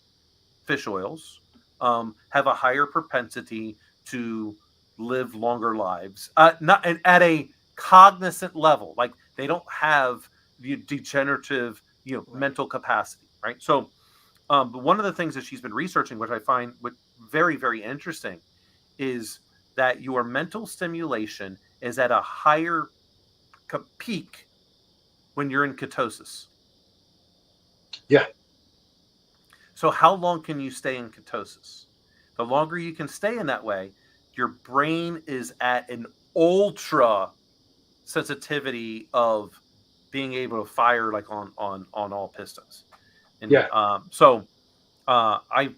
fish oils, have a higher propensity to live longer lives, not at a cognizant level. Like, they don't have the degenerative, mental capacity, right? So, but one of the things that she's been researching, which I find very, very interesting, is that your mental stimulation is at a higher peak when you're in ketosis. Yeah. So how long can you stay in ketosis? The longer you can stay in that way, your brain is at an ultra sensitivity of being able to fire like on all pistons. And so I've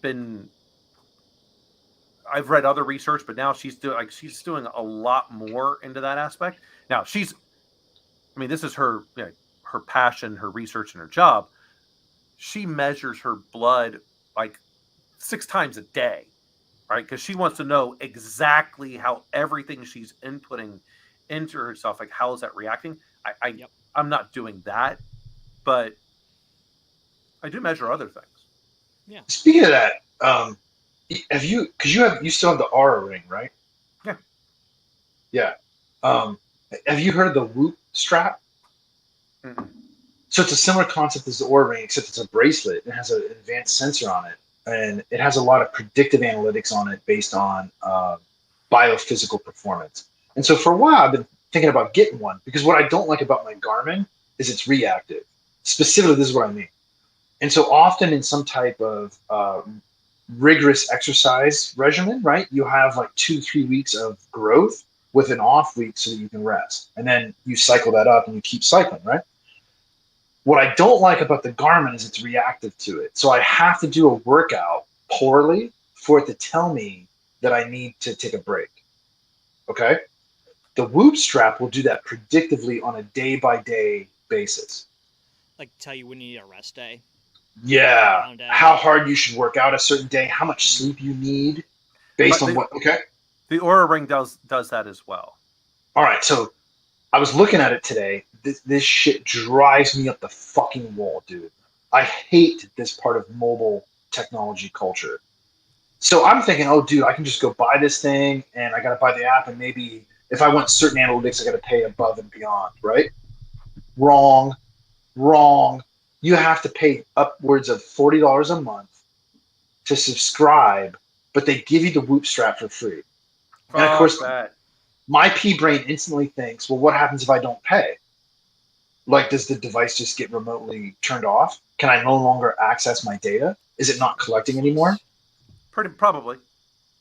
read other research, but now she's doing a lot more into that aspect. Now this is her her passion, her research, and her job. She measures her blood like 6 times a day, right? Because she wants to know exactly how everything she's inputting into herself, like, how is that reacting? I'm not doing that, but I do measure other things. Yeah. Speaking of that, have you? Because you still have the Aura ring, right? Yeah. Yeah. Have you heard of the Whoop strap? Mm-mm. So it's a similar concept as the Oura Ring, except it's a bracelet. It has an advanced sensor on it, and it has a lot of predictive analytics on it based on biophysical performance. And so for a while, I've been thinking about getting one, because what I don't like about my Garmin is it's reactive. Specifically, this is what I mean. And so often in some type of rigorous exercise regimen, right, you have like 2-3 weeks of growth with an off week so that you can rest. And then you cycle that up and you keep cycling, right? What I don't like about the Garmin is it's reactive to it. So I have to do a workout poorly for it to tell me that I need to take a break. Okay? The Whoop strap will do that predictively on a day-by-day basis. Like tell you when you need a rest day. Yeah. How hard you should work out a certain day, how much sleep you need based on what. Okay. The Oura Ring does that as well. All right. So I was looking at it today. This shit drives me up the fucking wall, dude. I hate this part of mobile technology culture. So I'm thinking, oh, dude, I can just go buy this thing and I got to buy the app, and maybe if I want certain analytics, I got to pay above and beyond, right? Wrong. You have to pay upwards of $40 a month to subscribe, but they give you the Whoop strap for free. And of course, my pea brain instantly thinks, well, what happens if I don't pay? Like, does the device just get remotely turned off? Can I no longer access my data? Is it not collecting anymore? Probably.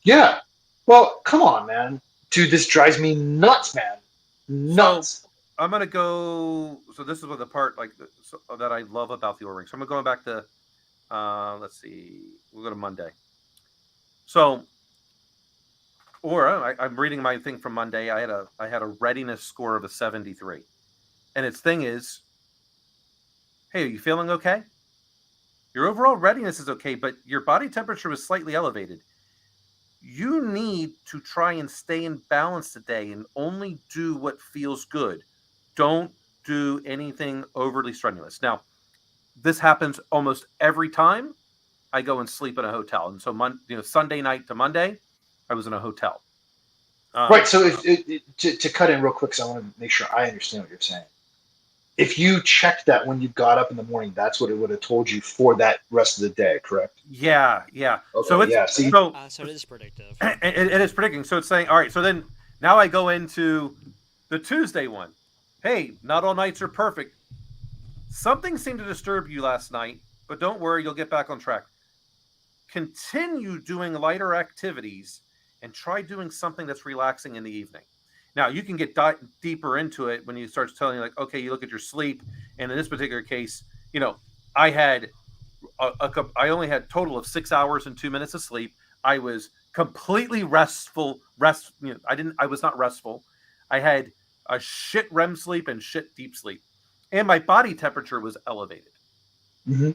Yeah. Well, come on, man. Dude, this drives me nuts, man. Nuts. So, I'm going to go. So this is what the part that I love about the Oura Ring. So I'm going back to, let's see. We'll go to Monday. So, Oura, I'm reading my thing from Monday. I had a readiness score of a 73. And its thing is, hey, are you feeling okay? Your overall readiness is okay, but your body temperature was slightly elevated. You need to try and stay in balance today and only do what feels good. Don't do anything overly strenuous. Now, this happens almost every time I go and sleep in a hotel. And so, Sunday night to Monday, I was in a hotel. Right. So, to cut in real quick, because I want to make sure I understand what you're saying. If you checked that when you got up in the morning, that's what it would have told you for that rest of the day, correct? Yeah. Okay, so it's so it is predictive. It is predicting. So it's saying, all right. So then now I go into the Tuesday one. Hey, not all nights are perfect. Something seemed to disturb you last night, but don't worry, you'll get back on track. Continue doing lighter activities and try doing something that's relaxing in the evening. Now, you can get deeper into it when you start telling you, like, okay, you look at your sleep. And in this particular case, I had I only had a total of 6 hours and 2 minutes of sleep. I was completely restful. I was not restful. I had a shit REM sleep and shit deep sleep. And my body temperature was elevated. Mm-hmm.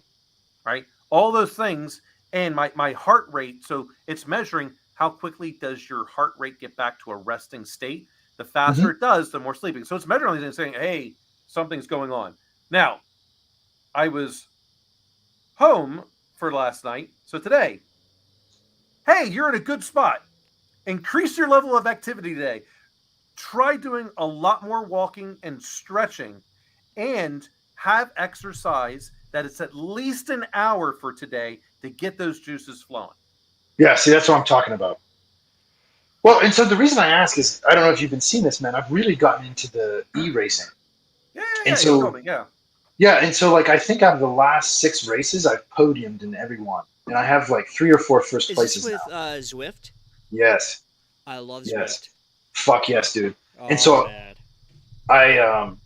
Right? All those things. And my heart rate. So it's measuring how quickly does your heart rate get back to a resting state. The faster it does, the more sleeping. So it's measuring these and saying, hey, something's going on. Now, I was home for last night. So today, hey, you're in a good spot. Increase your level of activity today. Try doing a lot more walking and stretching, and have exercise that it's at least an hour for today to get those juices flowing. Yeah, see, that's what I'm talking about. Well, and so the reason I ask is, I don't know if you've been seeing this, man. I've really gotten into the e-racing. Yeah. And so, you told me, yeah. Yeah, and so, like, I think out of the last 6 races, I've podiumed in every one. And I have, like, 3 or 4 first places now. Is this with Zwift? Yes. I love Zwift. Yes. Fuck yes, dude. Oh, and so, man.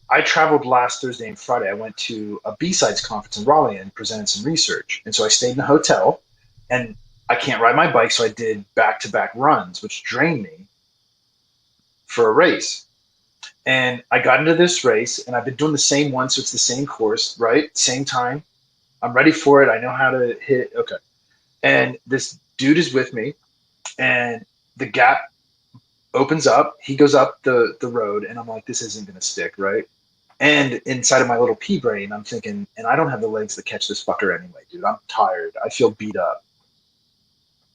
I traveled last Thursday and Friday. I went to a B-Sides conference in Raleigh and presented some research. And so I stayed in a hotel, and I can't ride my bike, so I did back-to-back runs, which drained me for a race. And I got into this race, and I've been doing the same one, so it's the same course, right? Same time. I'm ready for it. I know how to hit. Okay. And this dude is with me, and the gap opens up. He goes up the road, and I'm like, this isn't going to stick, right? And inside of my little pea brain, I'm thinking, and I don't have the legs to catch this fucker anyway, dude. I'm tired. I feel beat up.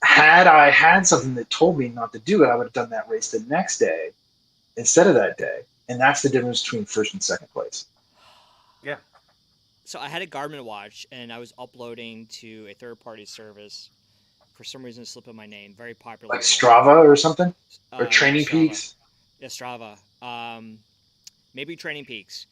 Had I had something that told me not to do it, I would have done that race the next day instead of that day. And that's the difference between first and second place. Yeah. So I had a Garmin watch, and I was uploading to a third-party service. For some reason, it slipped in my name. Very popular. Like one. Strava or something, or Yeah, Training Strava. Peaks. Yeah, Strava. Maybe Training Peaks.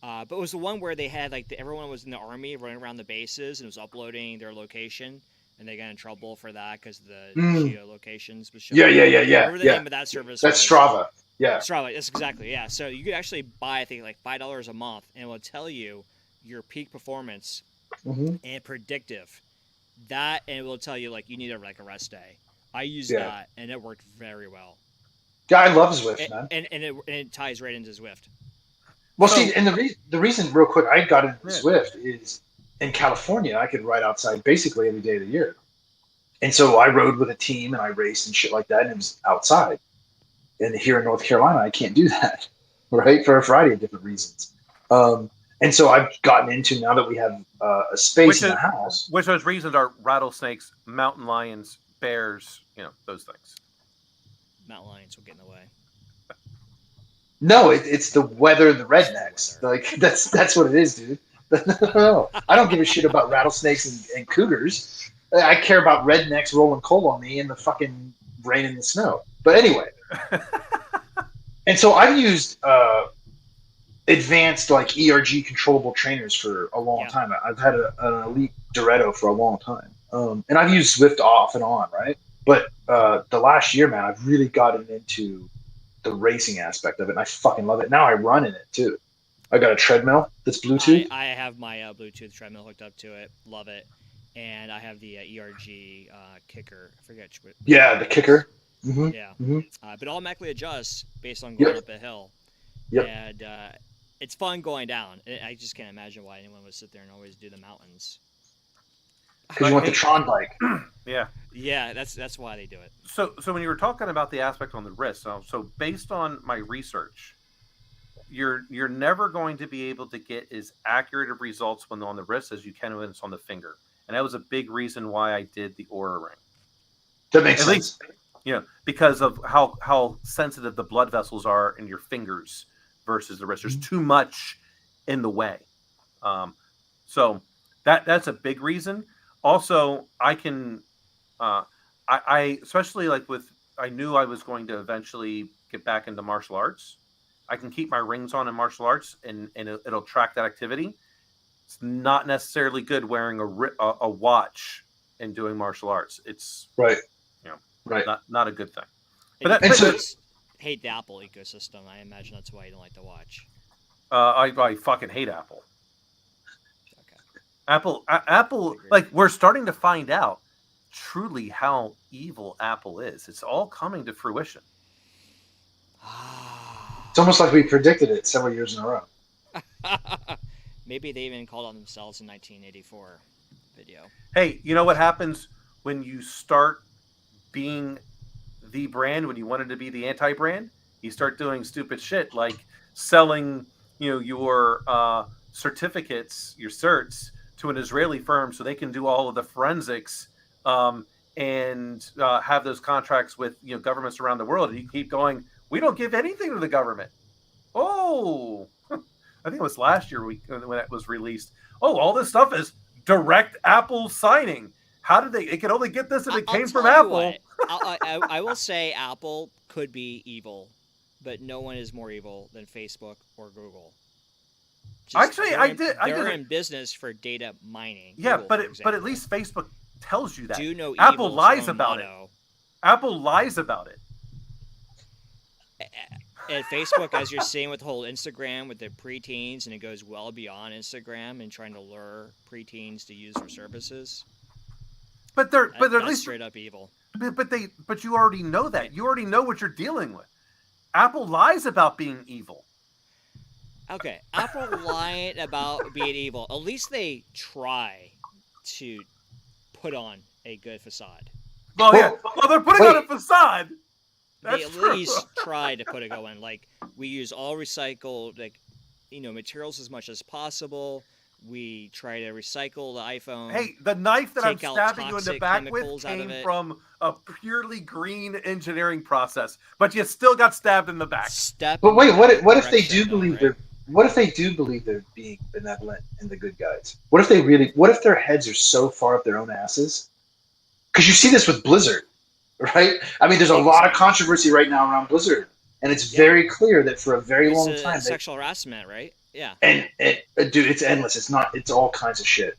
But it was the one where they had like everyone was in the army running around the bases and was uploading their location, and they got in trouble for that because the geolocations was showing. Yeah. Whatever the name of that service That's was. Strava. Yeah. Strava. That's exactly. Yeah. So you could actually buy, I think, like $5 a month, and it will tell you your peak performance and predictive. That, and it will tell you like you need a rest day. I used that, and it worked very well. Yeah, I love Zwift, man. And it ties right into Zwift. Well, see, and the reason, real quick, I got into Zwift is in California, I could ride outside basically every day of the year. And so I rode with a team and I raced and shit like that, and it was outside. And here in North Carolina, I can't do that, right? For a variety of different reasons. And so I've gotten into, now that we have a space in the house. Which those reasons are rattlesnakes, mountain lions, bears, those things. Mountain lions will get in the way. No, it's the weather and the rednecks. Like that's what it is, dude. No, I don't give a shit about rattlesnakes and cougars. I care about rednecks rolling coal on me in the fucking rain and the snow. But anyway, and so I've used advanced like ERG controllable trainers for a long time. I've had an elite Doretto for a long time, and I've used Zwift off and on, right? But the last year, man, I've really gotten into the racing aspect of it, and I fucking love it. Now I run in it too. I got a treadmill that's Bluetooth. I have my Bluetooth treadmill hooked up to it. Love it. And I have the ERG kicker. I forget what. Yeah, the kicker. Yeah. But automatically adjusts based on going up a hill. Yep. And it's fun going down. I just can't imagine why anyone would sit there and always do the mountains. Because you want the Tron bike. Yeah. Yeah, that's why they do it. So when you were talking about the aspect on the wrist, so based on my research, you're never going to be able to get as accurate of results when on the wrist as you can when it's on the finger. And that was a big reason why I did the Aura Ring. That makes sense. Because of how sensitive the blood vessels are in your fingers versus the wrist. There's too much in the way. So that's a big reason. Also, I can, I especially like I knew I was going to eventually get back into martial arts. I can keep my rings on in martial arts, and it'll track that activity. It's not necessarily good wearing a watch and doing martial arts. It's right. Not a good thing. But I hate the Apple ecosystem. I imagine that's why you don't like to watch. I fucking hate Apple. Apple, like we're starting to find out truly how evil Apple is. It's all coming to fruition. It's almost like we predicted it several years in a row. Maybe they even called on themselves in 1984 video. Hey, you know what happens when you start being the brand, when you wanted to be the anti-brand? You start doing stupid shit like selling, your certificates, your certs, to an Israeli firm so they can do all of the forensics and have those contracts with governments around the world. And you keep going, we don't give anything to the government. Oh, I think it was last year when that was released. Oh, all this stuff is direct Apple signing. How did it could only get this if it came from Apple. I will say Apple could be evil, but no one is more evil than Facebook or Google. They're in business for data mining. Yeah, Google, but at least Facebook tells you that. Do no Apple evil, lies about it. Apple lies about it. And Facebook, as you're seeing with the whole Instagram with the preteens, and it goes well beyond Instagram and trying to lure preteens to use their services. But they're at least straight up evil. But you already know that. You already know what you're dealing with. Apple lies about being evil. Okay, Apple lying about being evil. At least they try to put on a good facade. Well, yeah. Well, they're putting on a facade. They at least try to put it going. Like, we use all recycled, materials as much as possible. We try to recycle the iPhone. Hey, the knife that I'm stabbing you in the back with came from a purely green engineering process, but you still got stabbed in the back. But wait, what if they do believe what if they do believe they're being benevolent and the good guys? What if their heads are so far up their own asses? Because you see this with Blizzard, right? I mean, there's a lot of Exactly. controversy right now around Blizzard, and it's Yeah. very clear that for a very It's long a time, sexual harassment, right? Yeah. dude, it's endless. It's all kinds of shit.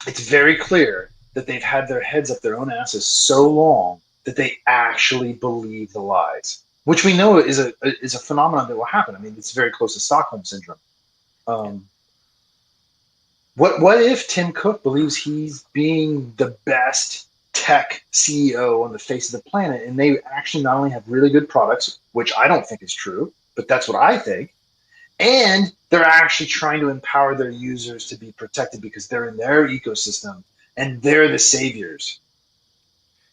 It's very clear that they've had their heads up their own asses so long that they actually believe the lies, which we know is a phenomenon that will happen. I mean, it's very close to Stockholm syndrome. Yeah. Um, what if Tim Cook believes he's being the best tech CEO on the face of the planet, and they actually not only have really good products, which I don't think is true, but that's what I think, and they're actually trying to empower their users to be protected because they're in their ecosystem and they're the saviors.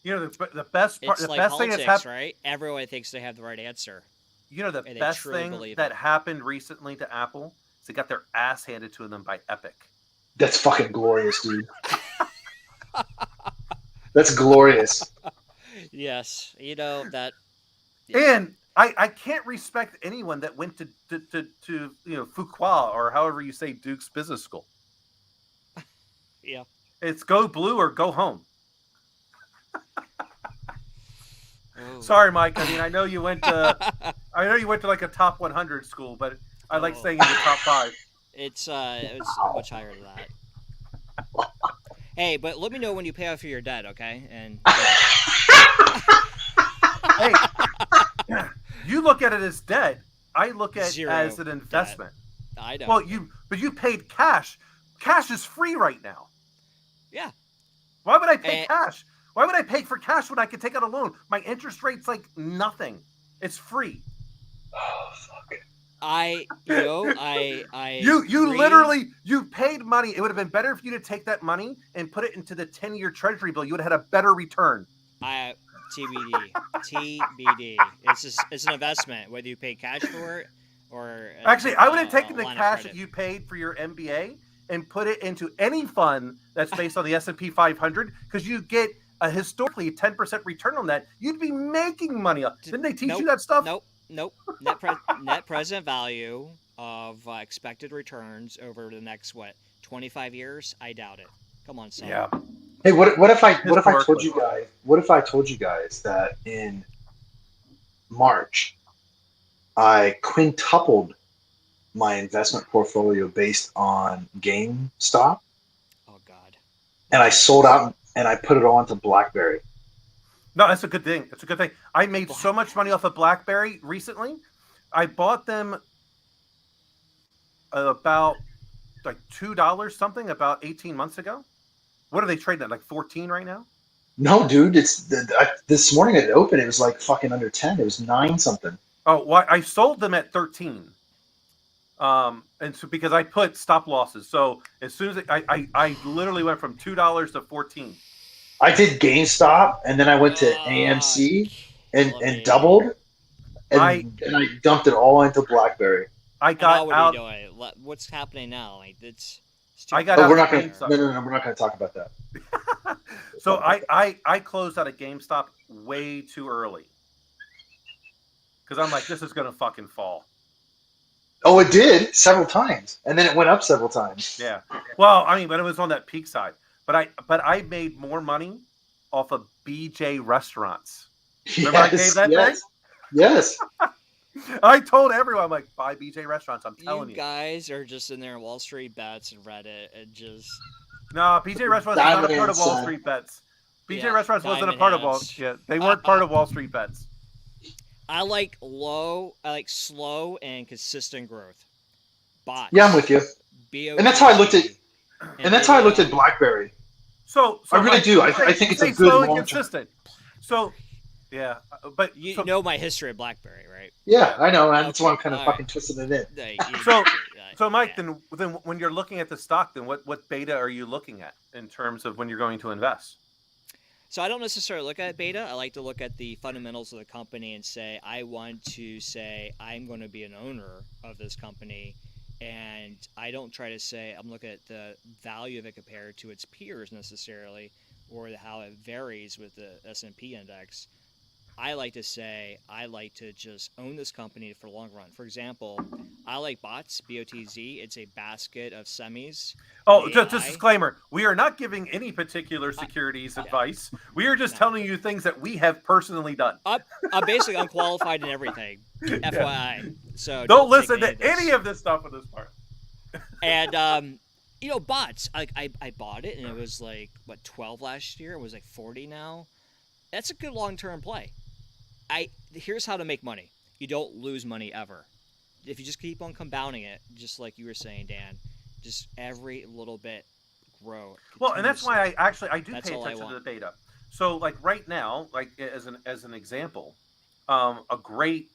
You know, the best part, It's the like best thing that's politics, happened. right? Everyone thinks they have the right answer, You know, the and they best truly thing believe that it. happened recently to Apple is they got their ass handed to them by Epic. That's fucking glorious, dude. That's glorious. Yes, you know that. Yeah. And I can't respect anyone that went to Fuqua or however you say Duke's business school. Yeah. It's go blue or go home. Oh. Sorry, Mike. I mean, I know you went to like a top 100 school, but I like Oh. saying in the top 5. It's much higher than that. Hey, but let me know when you pay off your debt, okay? And Hey, you look at it as debt. I look at it Zero as an debt. investment. I know. Well, you paid cash. Cash is free right now. Yeah. Why would I pay And- cash? Why would I pay for cash when I could take out a loan? My interest rate's like nothing. It's free. Oh, fuck. I You agree. literally you paid money. It would have been better for you to take that money and put it into the 10-year treasury bill. You would have had a better return. TBD. It's an investment, whether you pay cash for it or Actually, I would have taken a the line of cash that credit. you paid for your MBA and put it into any fund that's based on the S&P 500 because you get a historically 10% return on that. You'd be making money. Didn't they teach you that stuff? Nope. Net present value of expected returns over the next 25 years? I doubt it. Come on, son. Yeah. Hey, what if I told Historically. you guys? What if I told you guys that in March I quintupled my investment portfolio based on GameStop, Oh God. and I sold out and I put it all into BlackBerry. No, that's a good thing. That's a good thing. I made so much money off of BlackBerry recently. I bought them about like $2 something about 18 months ago. What are they trading at? Like 14 right now? No, dude, this morning at open it was like fucking under 10. It was 9 something. Oh, well, I sold them at 13. And so because I put stop losses. So as soon as I literally went from $2 to 14. I did GameStop and then I went to AMC and doubled, and then I dumped it all into BlackBerry. I got what out. are you doing? What's happening now? Like it's I got Oh, out we're of not going GameStop. to. No, we're not going to talk about that. So I closed out of GameStop way too early because I'm like, this is gonna fucking fall. Oh, it did several times, and then it went up several times. Yeah. Well, I mean, but it was on that peak side. But I made more money off of BJ restaurants. Remember I gave that thing? Yes. I told everyone, I'm like, buy BJ restaurants. I'm telling you. You guys are just in there on Wall Street Bets and Reddit and just. No, BJ Restaurants was not a part of Wall Street Bets. BJ Restaurants wasn't a part of Wall. Yeah, they weren't part of Wall Street Bets. I like slow and consistent growth. Bots. Yeah, I'm with you. And that's how I looked at. And that's how I looked at BlackBerry. So I really do. I think it's a good slow and long consistent. So, yeah, but you know my history of BlackBerry, right? Yeah, I know, and that's why I'm kind of fucking twisting it in. So Mike, then when you're looking at the stock, then what beta are you looking at in terms of when you're going to invest? So I don't necessarily look at beta. I like to look at the fundamentals of the company and say I want to say I'm going to be an owner of this company, and I don't try to say I'm looking at the value of it compared to its peers necessarily, or how it varies with the S&P index. I like to say I like to just own this company for the long run. For example, I like bots, BOTZ. It's a basket of semis. Oh, and just AI. disclaimer: we are not giving any particular securities advice. We are just telling you things that we have personally done. I'm basically unqualified in everything, FYI. So Don't take listen to any of this stuff on this part. And bots. I bought it and it was like 12 last year. It was like 40 now. That's a good long-term play. Here's how to make money. You don't lose money ever. If you just keep on compounding it, just like you were saying, Dan, just every little bit grow. Well, and that's why I do That's pay all I attention to want. the beta. So like right now, like as an example, a great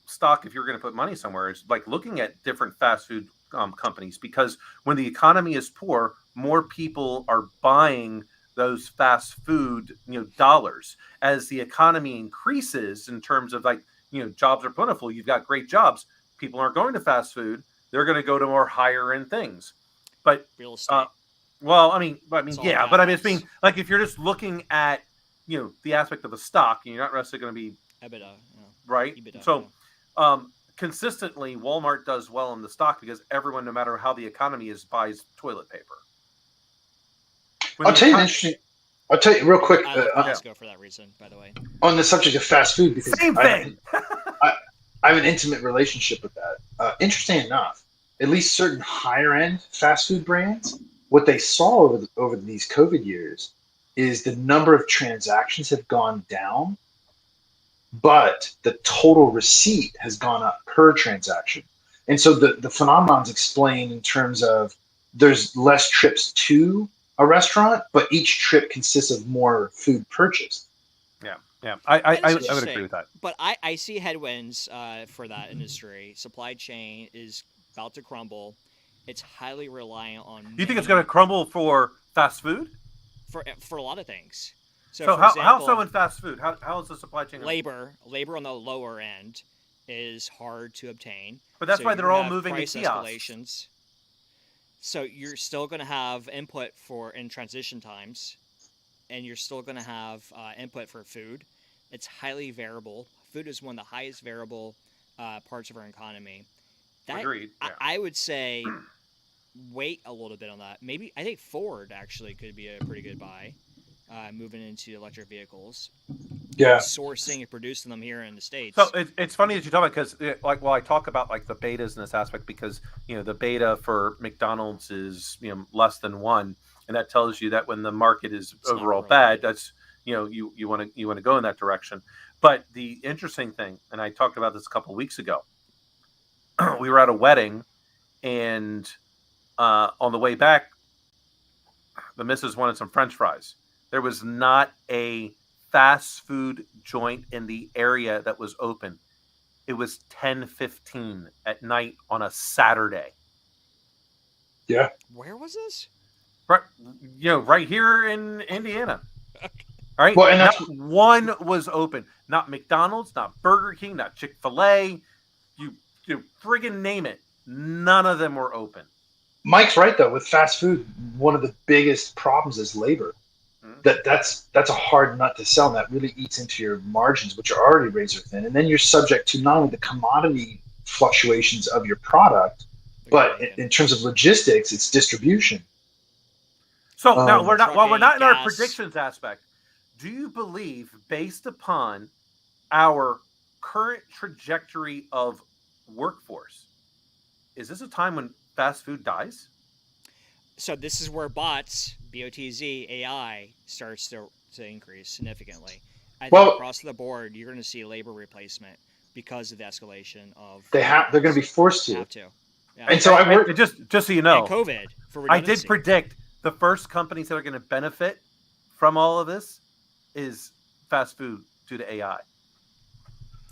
stock if you're going to put money somewhere is like looking at different fast food companies, because when the economy is poor, more people are buying those fast food dollars. As the economy increases in terms of like jobs are plentiful, you've got great jobs, people aren't going to fast food, they're going to go to more higher end things. But Real estate. well, I mean, It's all yeah, but I mean, CapEx. it's being like if you're just looking at the aspect of a stock, you're not necessarily going to be EBITDA. right. EBITDA, So, consistently, Walmart does well in the stock because everyone, no matter how the economy is, buys toilet paper. When I'll the tell you econ- an interesting. I'll tell you real quick I love Costco for that reason, by the way. on the subject of fast food, because Same thing. I have an intimate relationship with that. Interesting enough, at least certain higher end fast food brands, what they saw over these COVID years is the number of transactions have gone down, but the total receipt has gone up per transaction. And so the phenomenon's explained in terms of there's less trips to a restaurant, but each trip consists of more food purchased. Yeah, I would interesting. agree with that. But I see headwinds for that industry. Supply chain is about to crumble. It's highly reliant on. You think it's going to crumble for fast food? For a lot of things. So for how example, so in fast food? How is the supply chain? labor on the lower end is hard to obtain. But that's So why you're they're gonna all have moving to price kiosks. escalations. So you're still going to have input in transition times, and you're still going to have input for food. It's highly variable. Food is one of the highest variable parts of our economy. Agreed. Yeah. I would say wait a little bit on that. Maybe I think Ford actually could be a pretty good buy, moving into electric vehicles. Yeah. Sourcing and producing them here in the States. So it's funny that you talk about, because I talk about like the betas in this aspect, because the beta for McDonald's is less than 1, and that tells you that when the market is overall bad, that's you want to go in that direction. But the interesting thing, and I talked about this a couple of weeks ago, we were at a wedding, and on the way back, the missus wanted some French fries. There was not a fast food joint in the area that was open. It was 10:15 at night on a Saturday. Yeah. Where was this? Right, right here in Indiana. All right. Well, and not one was open. Not McDonald's, not Burger King, not Chick-fil-A. You friggin' name it. None of them were open. Mike's right though. With fast food, one of the biggest problems is labor. That's a hard nut to sell, and that really eats into your margins, which are already razor thin. And then you're subject to not only the commodity fluctuations of your product, but in terms of logistics, it's distribution. So now we're not in our gas. predictions aspect. Do you believe, based upon our current trajectory of workforce, is this a time when fast food dies? So this is where bots, BOTZ, AI starts to increase significantly. I think across the board, you're going to see labor replacement because of the escalation of. They're going to be forced to. Have to. Yeah. And so I work. Just so you know, and COVID for I redundancy. did predict the first companies that are going to benefit from all of this is fast food due to AI.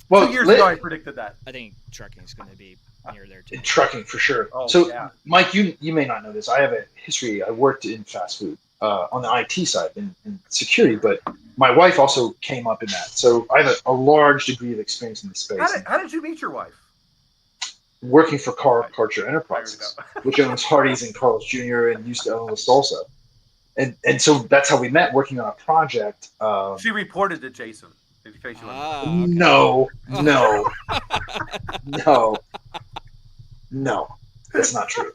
Well, 2 years ago, I predicted that. I think trucking is going to be near there too. In trucking for sure. Oh, so, yeah. Mike, you may not know this. I have a history. I worked in fast food on the IT side in security, but my wife also came up in that. So I have a large degree of experience in the space. How did you meet your wife? Working for Carl Karcher Enterprises, which owns Hardee's and Carl's Jr. and used to own La Salsa. And so that's how we met, working on a project. She reported to Jason. In case you want to know. Okay. No. No, that's not true.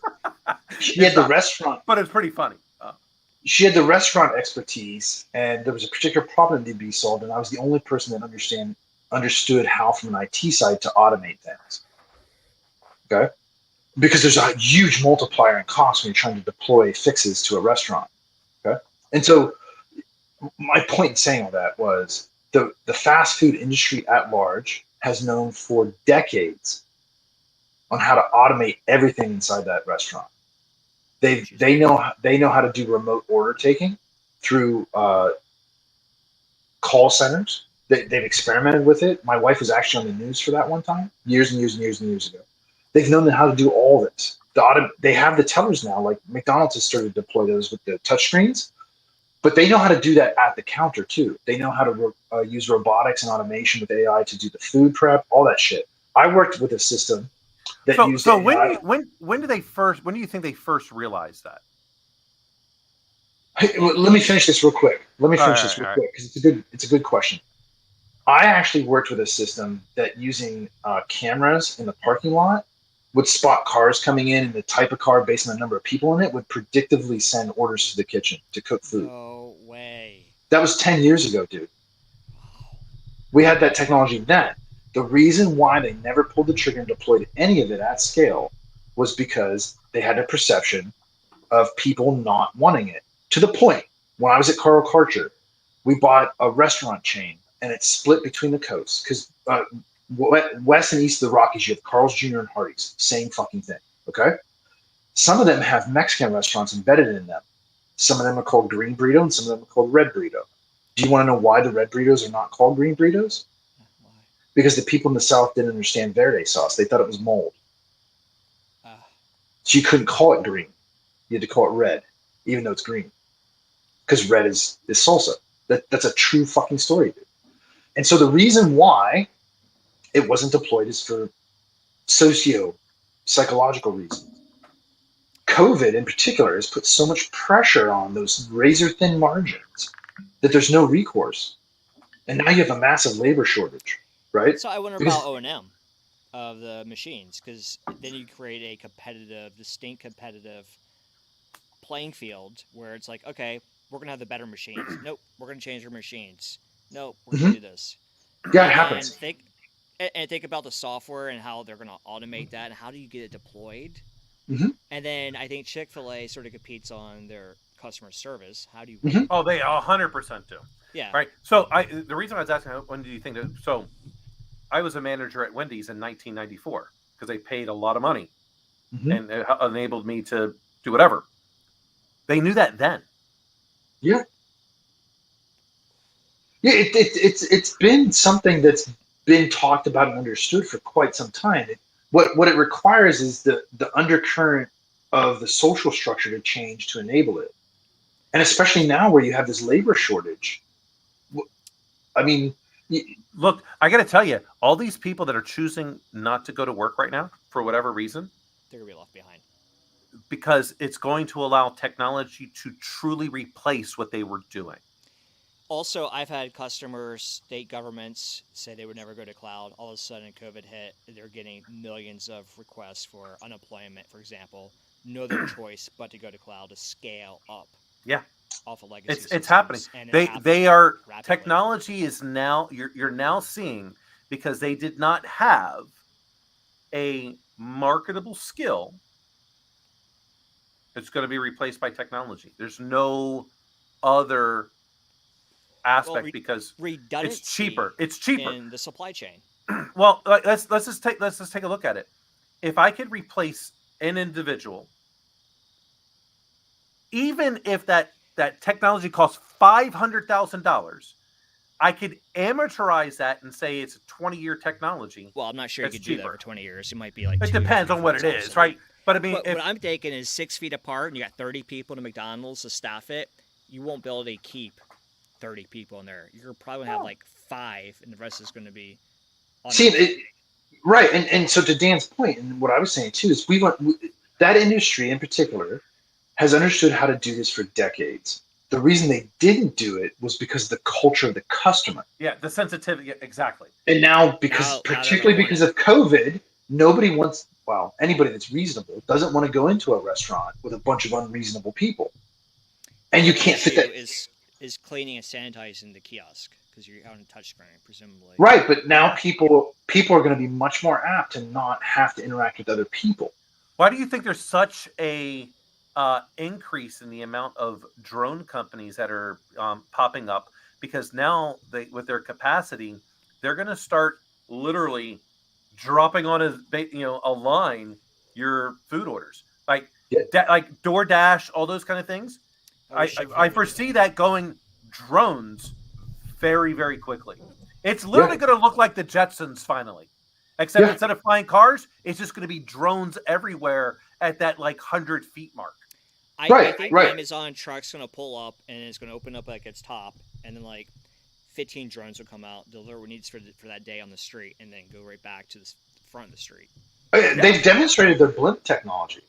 She It's had the not, restaurant. but it's pretty funny. She had the restaurant expertise, and there was a particular problem that needed to be solved, and I was the only person that understood how, from an IT side, to automate things. Okay, because there's a huge multiplier in cost when you're trying to deploy fixes to a restaurant. Okay, and so my point in saying all that was the fast food industry at large has known for decades on how to automate everything inside that restaurant. They know how to do remote order taking through call centers. They've experimented with it. My wife was actually on the news for that one time, years and years and years and years ago. They've known how to do all this. They have the tellers now, like McDonald's has started to deploy those with the touchscreens, but they know how to do that at the counter too. They know how to use robotics and automation with AI to do the food prep, all that shit. I worked with a system that used So AI. when do you think they first realized that? Hey, let me finish this real quick. Quick because it's a good question. I actually worked with a system that using cameras in the parking lot would spot cars coming in and the type of car based on the number of people in it would predictively send orders to the kitchen to cook food. No way. That was 10 years ago, dude. We had that technology then. The reason why they never pulled the trigger and deployed any of it at scale was because they had a perception of people not wanting it. To the point, when I was at Carl Karcher, we bought a restaurant chain and it's split between the coasts because west and east of the Rockies, you have Carl's Jr. and Hardee's, same fucking thing. Okay. Some of them have Mexican restaurants embedded in them. Some of them are called green burrito and some of them are called red burrito. Do you want to know why the red burritos are not called green burritos? Why? Because the people in the South didn't understand verde sauce. They thought it was mold. So you couldn't call it green. You had to call it red, even though it's green. Because red is salsa. That's a true fucking story, dude. And so the reason why it wasn't deployed is for psychological reasons. COVID in particular has put so much pressure on those razor thin margins that there's no recourse. And now you have a massive labor shortage, right? So I wonder about O&M of the machines, because then you create a distinct competitive playing field where it's like, okay, we're going to have the better machines. Nope, we're going to change our machines. Nope, we're going to do this. Yeah, it happens. And think about the software and how they're going to automate that and how do you get it deployed. Mm-hmm. And then I think Chick-fil-A sort of competes on their customer service. How do you? Mm-hmm. Oh, they 100% do. Yeah. Right. So the reason I was asking, when do you think that? So I was a manager at Wendy's in 1994 because they paid a lot of money and it enabled me to do whatever. They knew that then. Yeah. Yeah, it's been something that's been talked about and understood for quite some time. What it requires is the undercurrent of the social structure to change to enable it. And especially now where you have this labor shortage. I mean, look, I got to tell you, all these people that are choosing not to go to work right now for whatever reason, they're going to be left behind. Because it's going to allow technology to truly replace what they were doing. Also, I've had customers, state governments say they would never go to cloud. All of a sudden, COVID hit. They're getting millions of requests for unemployment, for example. No other choice but to go to cloud to scale up. Yeah, off of legacy. It's happening. They are rapidly. Technology is now you're now seeing because they did not have a marketable skill. It's going to be replaced by technology. There's no other aspect because it's cheaper. It's cheaper in the supply chain. Well, let's just take a look at it. If I could replace an individual, even if that technology costs $500,000, I could amateurize that and say it's a 20-year technology. Well, I'm not sure you could do that for 20 years. It might be like it depends on what it is, right? But I mean, what I'm thinking is 6 feet apart, and you got 30 people to McDonald's to staff it. You won't be able to keep 30 people in there. You're probably gonna have like 5, and the rest is going to be. Right, and so to Dan's point, and what I was saying too is that industry in particular has understood how to do this for decades. The reason they didn't do it was because of the culture of the customer. Yeah, the sensitivity, exactly. And now, particularly because of COVID, nobody wants well, anybody that's reasonable doesn't want to go into a restaurant with a bunch of unreasonable people. And you The can't fit issue that. is cleaning and sanitizing the kiosk because you're on a touch screen, presumably. Right, but now people are going to be much more apt to not have to interact with other people. Why do you think there's such a increase in the amount of drone companies that are popping up? Because now with their capacity, they're going to start literally dropping on a line your food orders, like like DoorDash, all those kind of things. I foresee that going drones very, very quickly. It's literally going to look like the Jetsons finally, except instead of flying cars, it's just going to be drones everywhere at that like 100 feet mark. I think Amazon truck's going to pull up and it's going to open up like its top, and then like 15 drones will come out, deliver what needs for that day on the street, and then go right back to the front of the street. They've demonstrated their blimp technology.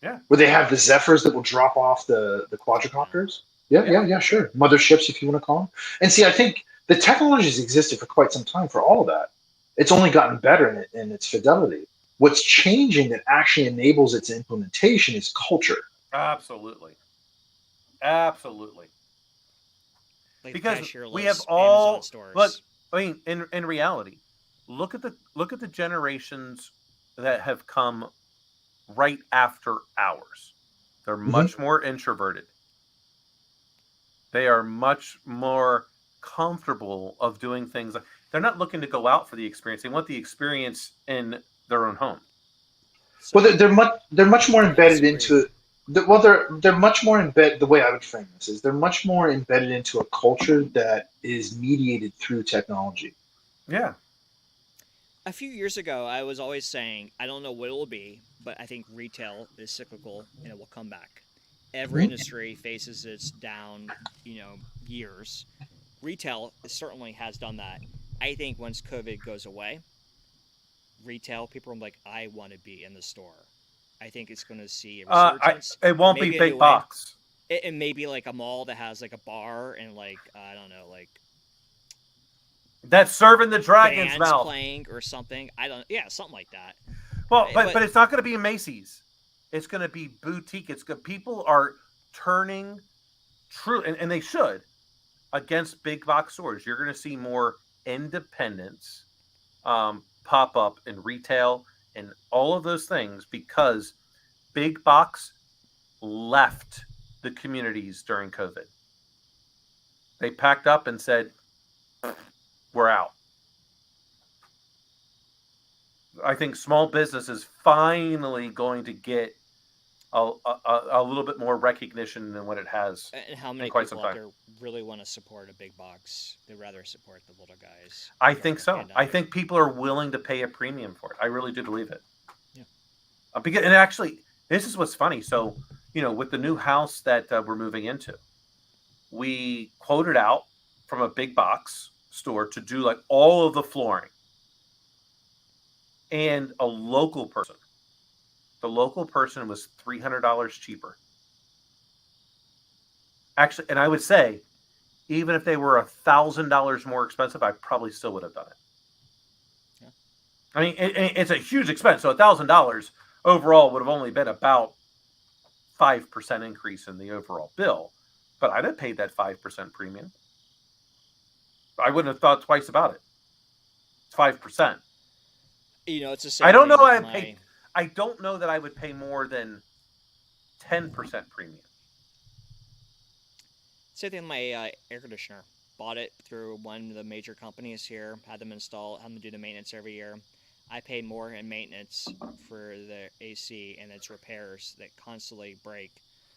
Yeah. Where they have the Zephyrs that will drop off the quadricopters. Yeah, sure. Motherships, if you want to call them. And see, I think the technology has existed for quite some time for all of that. It's only gotten better in its fidelity. What's changing that actually enables its implementation is culture. Absolutely. Like because we have all look. I mean, in reality, look at the generations that have come right after ours. They're much more introverted. They are much more comfortable of doing things. They're not looking to go out for the experience. They want the experience in their own home. Well, they're much more embedded into. They're much more embedded. The way I would frame this is they're much more embedded into a culture that is mediated through technology. Yeah. A few years ago, I was always saying, I don't know what it will be, but I think retail is cyclical and it will come back. Every industry faces its down, years. Retail certainly has done that. I think once COVID goes away, retail, people are like, I want to be in the store. I think it's going to see a resurgence. It won't be big box. It may be like a mall that has like a bar and like, I don't know, like that's serving the dragon's mouth playing or something. Something like that. Well, but it's not going to be a Macy's. It's going to be boutique. It's good. People are turning true, and they should, against big box stores. You're going to see more independents pop up in retail and all of those things because big box left the communities during COVID. They packed up and said, we're out. I think small business is finally going to get a little bit more recognition than what it has. And how many quite people some out time. there really want to support a big box? They'd rather support the little guys. I think so. I think people are willing to pay a premium for it. I really do believe it. Yeah. Because, and actually, this is what's funny. So, with the new house that we're moving into, we quoted out from a big box store to do like all of the flooring. And a local person. The local person was $300 cheaper. Actually, and I would say, even if they were $1,000 more expensive, I probably still would have done it. Yeah. I mean, it's a huge expense. So $1,000 overall would have only been about 5% increase in the overall bill. But I'd have paid that 5% premium. I wouldn't have thought twice about it. It's 5%. It's the same. I don't know. I don't know that I would pay more than 10% premium. Same thing with my air conditioner. Bought it through one of the major companies here. Had them install. Had them do the maintenance every year. I pay more in maintenance for the AC and its repairs that constantly break.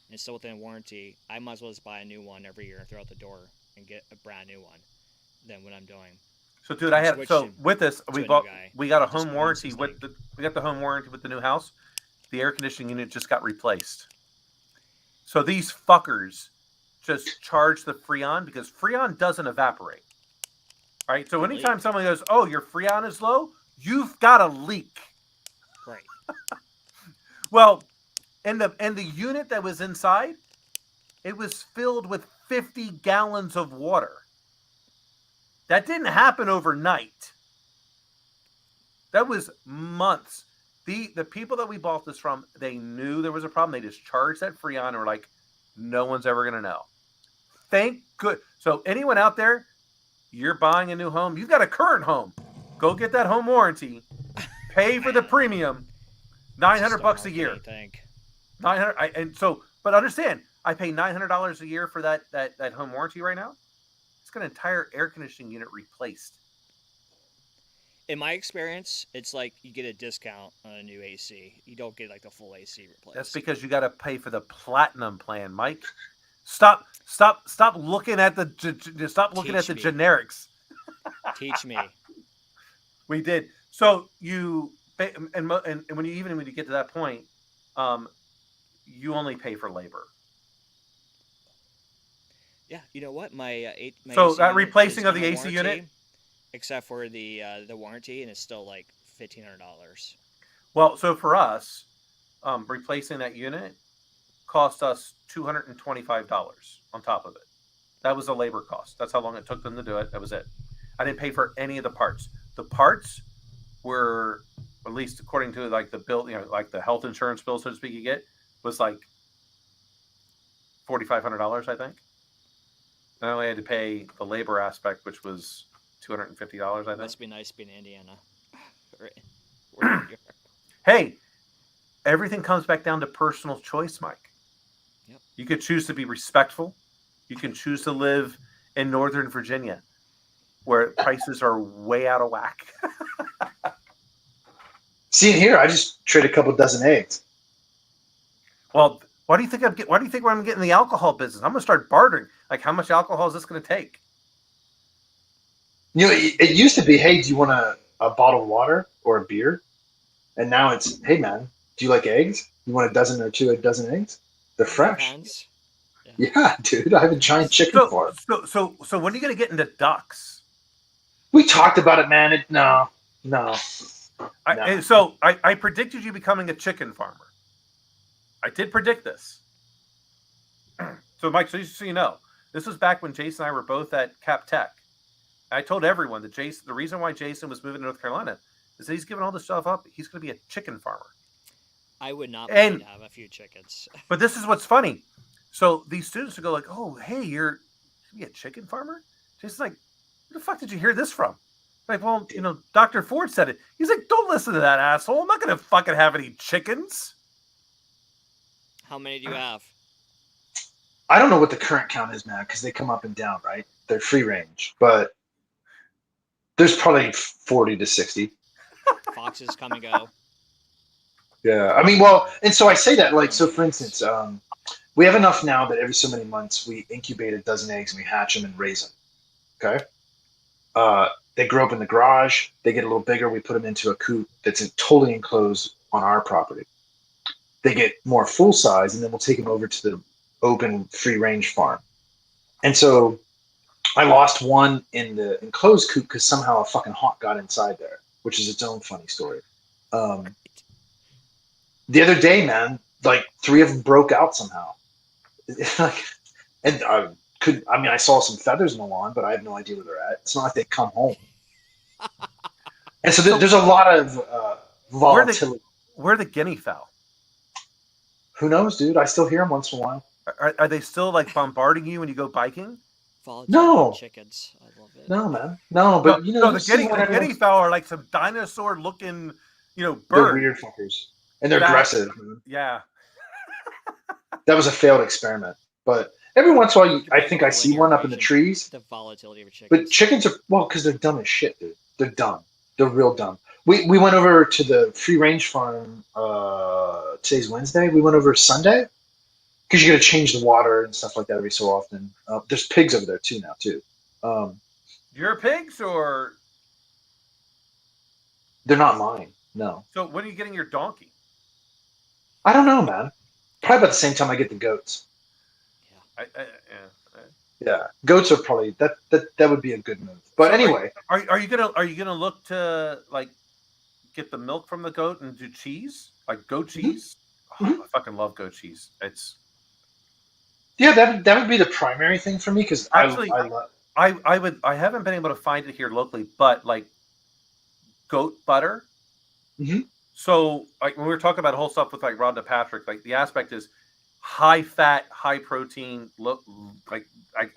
And it's still within warranty. I might as well just buy a new one every year and throw out the door and get a brand new one than what I'm doing. So, dude, with this, we got a home warranty we got the home warranty with the new house. The air conditioning unit just got replaced. So these fuckers just charge the Freon because Freon doesn't evaporate. All right. So anytime someone goes, "Oh, your Freon is low," you've got a leak. Right. Well, and the unit that was inside, it was filled with 50 gallons of water. That didn't happen overnight. That was months. the people that we bought this from, they knew there was a problem. They just charged that Freon and were like, no one's ever going to know. Thank good. So anyone out there, you're buying a new home, you've got a current home, go get that home warranty, pay for the premium, $900 a year. But understand, I pay $900 a year for that home warranty right now. It's got an entire air conditioning unit replaced. In my experience, it's like you get a discount on a new AC. You don't get like the full AC replaced. That's because you got to pay for the platinum plan, Mike. Stop looking at the generics. Teach me. We did. So you and when you get to that point, you only pay for labor. Yeah, you know what? My so AC that replacing is of the on AC warranty, unit, except for the warranty, and it's still like $1,500. Well, so for us, replacing that unit cost us $225 on top of it. That was a labor cost. That's how long it took them to do it. That was it. I didn't pay for any of the parts. The parts were, at least according to like the bill, like the health insurance bill, so to speak, you get was like $4,500, I think. And I only had to pay the labor aspect, which was $250, I think. Must be nice being in Indiana. Hey, everything comes back down to personal choice, Mike. Yep. You could choose to be respectful. You can choose to live in Northern Virginia, where prices are way out of whack. See here, I just trade a couple dozen eggs. Well, why do you think I'm getting in the alcohol business? I'm going to start bartering. Like, how much alcohol is this going to take? You know, it used to be, hey, do you want a bottle of water or a beer? And now it's, hey, man, do you like eggs? You want a dozen eggs? They're fresh. Yeah, dude, I have a giant chicken farm. So when are you going to get into ducks? We talked about it, man. No. I predicted you becoming a chicken farmer. I did predict this. So, Mike, so you know, this was back when Jason and I were both at Cap Tech. I told everyone that the reason why Jason was moving to North Carolina is that he's giving all this stuff up. He's going to be a chicken farmer. I would not mind to have a few chickens. But this is what's funny. So these students would go like, "Oh, hey, you're a chicken farmer?" Jason's like, "Where the fuck did you hear this from?" Like, well, Dr. Ford said it. He's like, "Don't listen to that asshole. I'm not going to fucking have any chickens." How many do you have? I don't know what the current count is, man, because they come up and down, right? They're free range, but there's probably 40 to 60. Foxes come and go. Yeah, I mean, well, and so I say that, like, so for instance, we have enough now that every so many months we incubate a dozen eggs and we hatch them and raise them. Okay. They grow up in the garage. They get a little bigger. We put them into a coop that's totally enclosed on our property. They get more full size, and then we'll take them over to the open free range farm. And so I lost one in the enclosed coop because somehow a fucking hawk got inside there, which is its own funny story. The other day, man, like 3 of them broke out somehow. And I saw some feathers in the lawn, but I have no idea where they're at. It's not like they come home. And so there's a lot of volatility. Where are the guinea fowl? Who knows, dude? I still hear them once in a while. Are they still like bombarding you when you go biking? No. Chickens. I love it. No, man. No, but the guinea fowl are like some dinosaur-looking, bird. They're weird fuckers, and they're aggressive. Yeah. That was a failed experiment, but every once in a while, I think I see one up in the trees. The volatility of chickens. But chickens are because they're dumb as shit, dude. They're dumb. They're real dumb. We went over to the free range farm. Today's Wednesday. We went over Sunday because you got to change the water and stuff like that every so often. There's pigs over there too now too. Your pigs or they're not mine. No. So when are you getting your donkey? I don't know, man. Probably about the same time I get the goats. Yeah. Yeah, goats are probably that would be a good move. But so anyway, are you gonna look to like get the milk from the goat and do cheese, like goat cheese? Mm-hmm. Oh, I fucking love goat cheese. It's that would be the primary thing for me because actually I haven't been able to find it here locally, but like goat butter, So, like when we were talking about whole stuff with like Rhonda Patrick, like the aspect is high fat, high protein. Like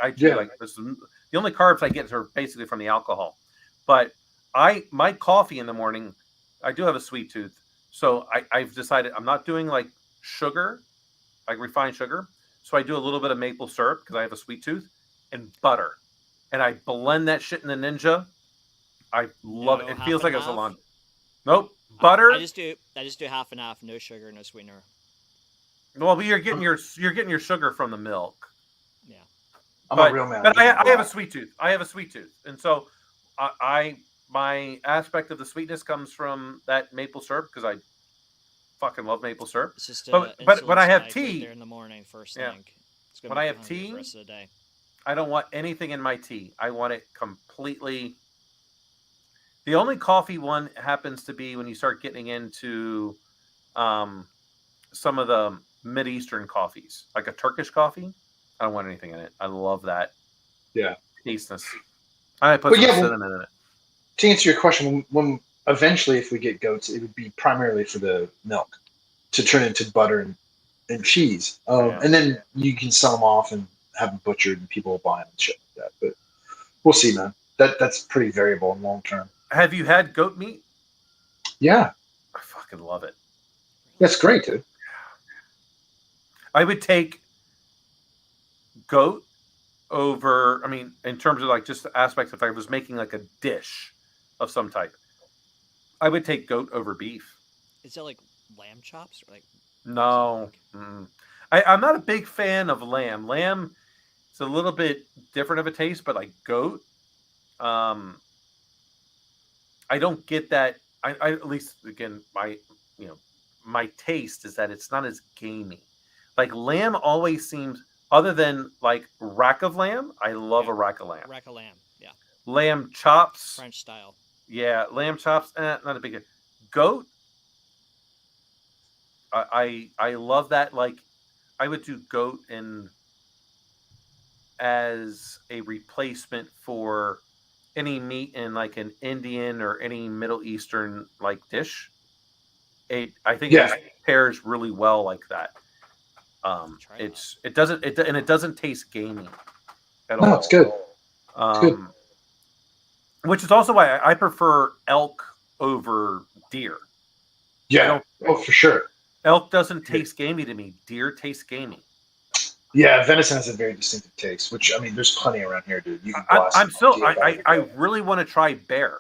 I do like this. The only carbs I get are basically from the alcohol. But my coffee in the morning, I do have a sweet tooth, so I've decided I'm not doing like sugar, like refined sugar. So I do a little bit of maple syrup because I have a sweet tooth and butter, and I blend that shit in the Ninja. I love it. It feels like a salon. Nope. Butter. I just do half and half, no sugar, no sweetener. Well, but you're getting your sugar from the milk. Yeah. I'm a real man. But I have a sweet tooth. And so my aspect of the sweetness comes from that maple syrup because I fucking love maple syrup. It's just but when I have tea right there in the morning, first thing. It's gonna when I make have you hungry tea, the rest of the day. I don't want anything in my tea. I want it completely. The only coffee one happens to be when you start getting into some of the Mideastern coffees, like a Turkish coffee. I don't want anything in it. I love that. Yeah. Tasteness. I might put some cinnamon in it. To answer your question, when eventually if we get goats, it would be primarily for the milk to turn into butter and cheese. And then you can sell them off and have them butchered and people will buy them and shit like that. But we'll see, man. That's pretty variable in long term. Have you had goat meat? Yeah. I fucking love it. That's great, dude. I would take goat over, I mean, in terms of like just the aspects, if I was making like a dish of some type, I would take goat over beef. Is it like lamb chops or like? No. I'm not a big fan of lamb. Lamb is a little bit different of a taste, but like goat, I don't get that. I at least again my taste is that it's not as gamey. Like lamb always seems, other than like rack of lamb. I love a rack of lamb. Rack of lamb, yeah. Lamb chops, French style. Yeah, lamb chops. Not a big goat. I love that. Like I would do goat as a replacement for any meat in like an Indian or any Middle Eastern like dish. I think it just pairs really well like that. It doesn't taste gamey at all. No, it's good. It's good. Which is also why I prefer elk over deer. Yeah. Oh, for sure. Elk doesn't taste gamey to me. Deer tastes gamey. Yeah, venison has a very distinctive taste, which I mean, there's plenty around here, dude. You can I really want to try bear.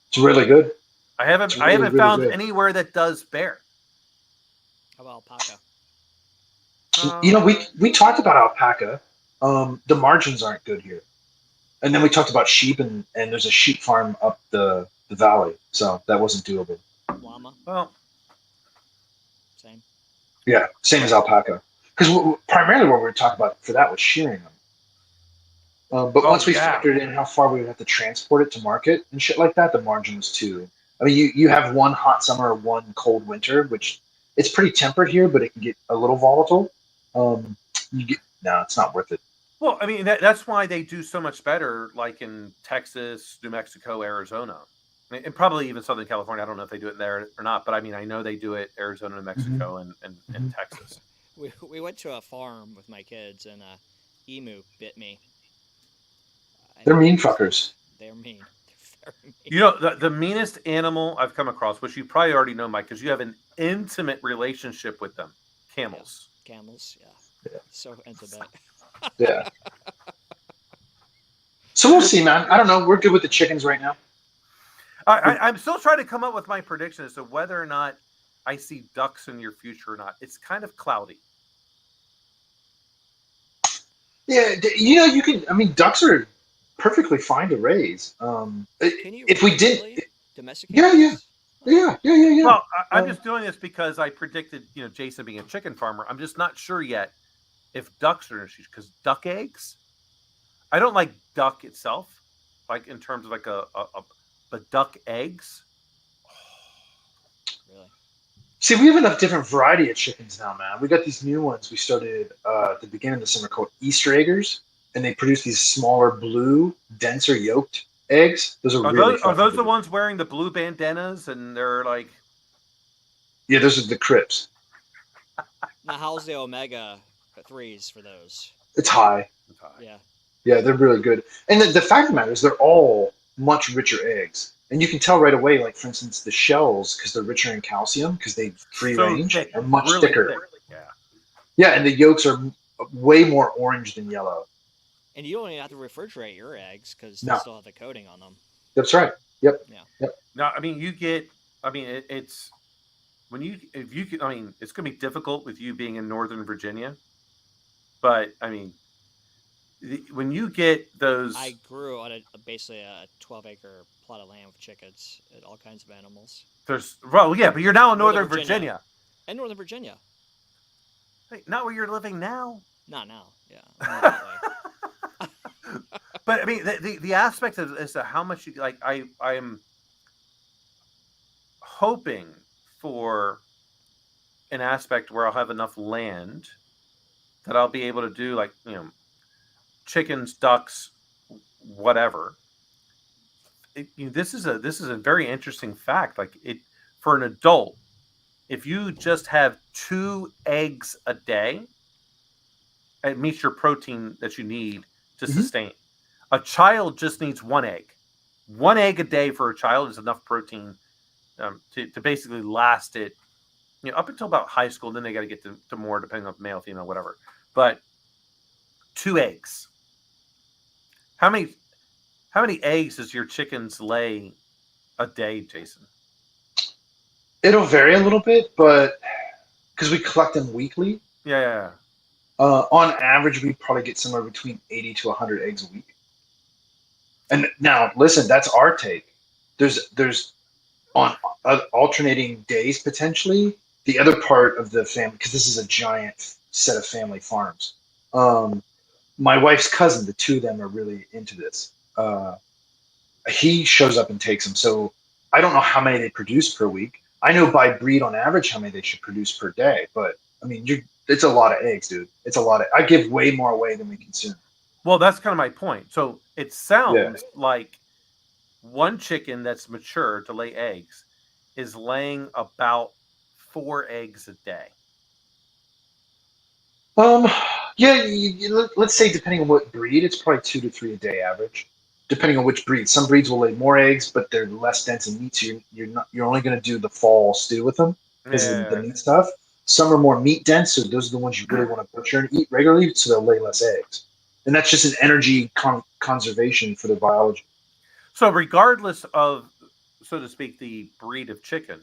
It's really good. I haven't found anywhere that does bear. How about alpaca? We talked about alpaca. The margins aren't good here, and then we talked about sheep, and there's a sheep farm up the valley, so that wasn't doable. Llama. Well, same. Yeah, same as alpaca. Because primarily what we were talking about for that was shearing them. But once we factored in how far we would have to transport it to market and shit like that, the margin was too. I mean, you have one hot summer, one cold winter, which it's pretty temperate here, but it can get a little volatile. It's not worth it. Well, I mean, that's why they do so much better, like in Texas, New Mexico, Arizona, and probably even Southern California. I don't know if they do it there or not, but I mean, I know they do it Arizona, New Mexico, and Texas. We went to a farm with my kids, and emu bit me. They're mean fuckers. They're mean. They're very mean. You know, the meanest animal I've come across, which you probably already know, Mike, because you have an intimate relationship with them. Camels. Yeah. Camels, yeah. So intimate. Yeah. So we'll see, man. I don't know. We're good with the chickens right now. I'm still trying to come up with my prediction as to whether or not I see ducks in your future or not. It's kind of cloudy. Yeah, you can. I mean, ducks are perfectly fine to raise. If we did, domesticate. Yeah. Well, I'm just doing this because I predicted, Jason being a chicken farmer. I'm just not sure yet if ducks are issues because duck eggs. I don't like duck itself, like in terms of like but duck eggs. Really? See, we have enough different variety of chickens now, man. We got these new ones we started at the beginning of the summer called Easter eggers, and they produce these smaller, blue, denser yolked eggs. Those are really. Are those the ones wearing the blue bandanas and they're like? Yeah, those are the Crips. Now, how's the omega 3s for those? It's high. Yeah. Yeah, they're really good. And the fact of the matter is they're all much richer eggs. And you can tell right away, like, for instance, the shells, because they're richer in calcium, because they free So range, thick, are much really thicker. thick. Yeah. Yeah, and the yolks are way more orange than yellow. And you don't even have to refrigerate your eggs because they No. still have the coating on them. That's right. Yep. Yeah. Yep. No, I mean, it's when if you can, I mean, it's going to be difficult with you being in Northern Virginia, but I mean, when you get those, I grew on basically a 12-acre plot of land with chickens and all kinds of animals. yeah, but you're now in Northern Virginia. In Northern Virginia. Hey, not where you're living now. Not now, yeah. But I mean, the aspect of as to how much you like, I am hoping for an aspect where I'll have enough land that I'll be able to do, like, chickens, ducks, whatever. This is a very interesting fact. Like, for an adult, if you just have 2 eggs a day, it meets your protein that you need to sustain. A child just needs 1 egg. 1 egg a day for a child is enough protein to basically last it, up until about high school. Then they got to get to more, depending on male, female, whatever. But 2 eggs. How many eggs does your chickens lay a day, Jason? It'll vary a little bit, but because we collect them weekly. Yeah. On average, we probably get somewhere between 80 to 100 eggs a week. And now, listen, that's our take. There's on alternating days, potentially, the other part of the family, because this is a giant set of family farms. My wife's cousin, the 2 of them are really into this. He shows up and takes them. So I don't know how many they produce per week. I know by breed on average how many they should produce per day. But, I mean, it's a lot of eggs, dude. It's a lot of. I give way more away than we consume. Well, that's kind of my point. So it sounds like 1 chicken that's mature to lay eggs is laying about 4 eggs a day. Yeah, let's say depending on what breed, it's probably 2 to 3 a day average. Depending on which breed. Some breeds will lay more eggs, but they're less dense in meat, so you're only going to do the fall stew with them because of the meat stuff. Some are more meat dense, so those are the ones you really want to butcher and eat regularly, so they'll lay less eggs. And that's just an energy conservation for the biology. So regardless of, so to speak, the breed of chicken,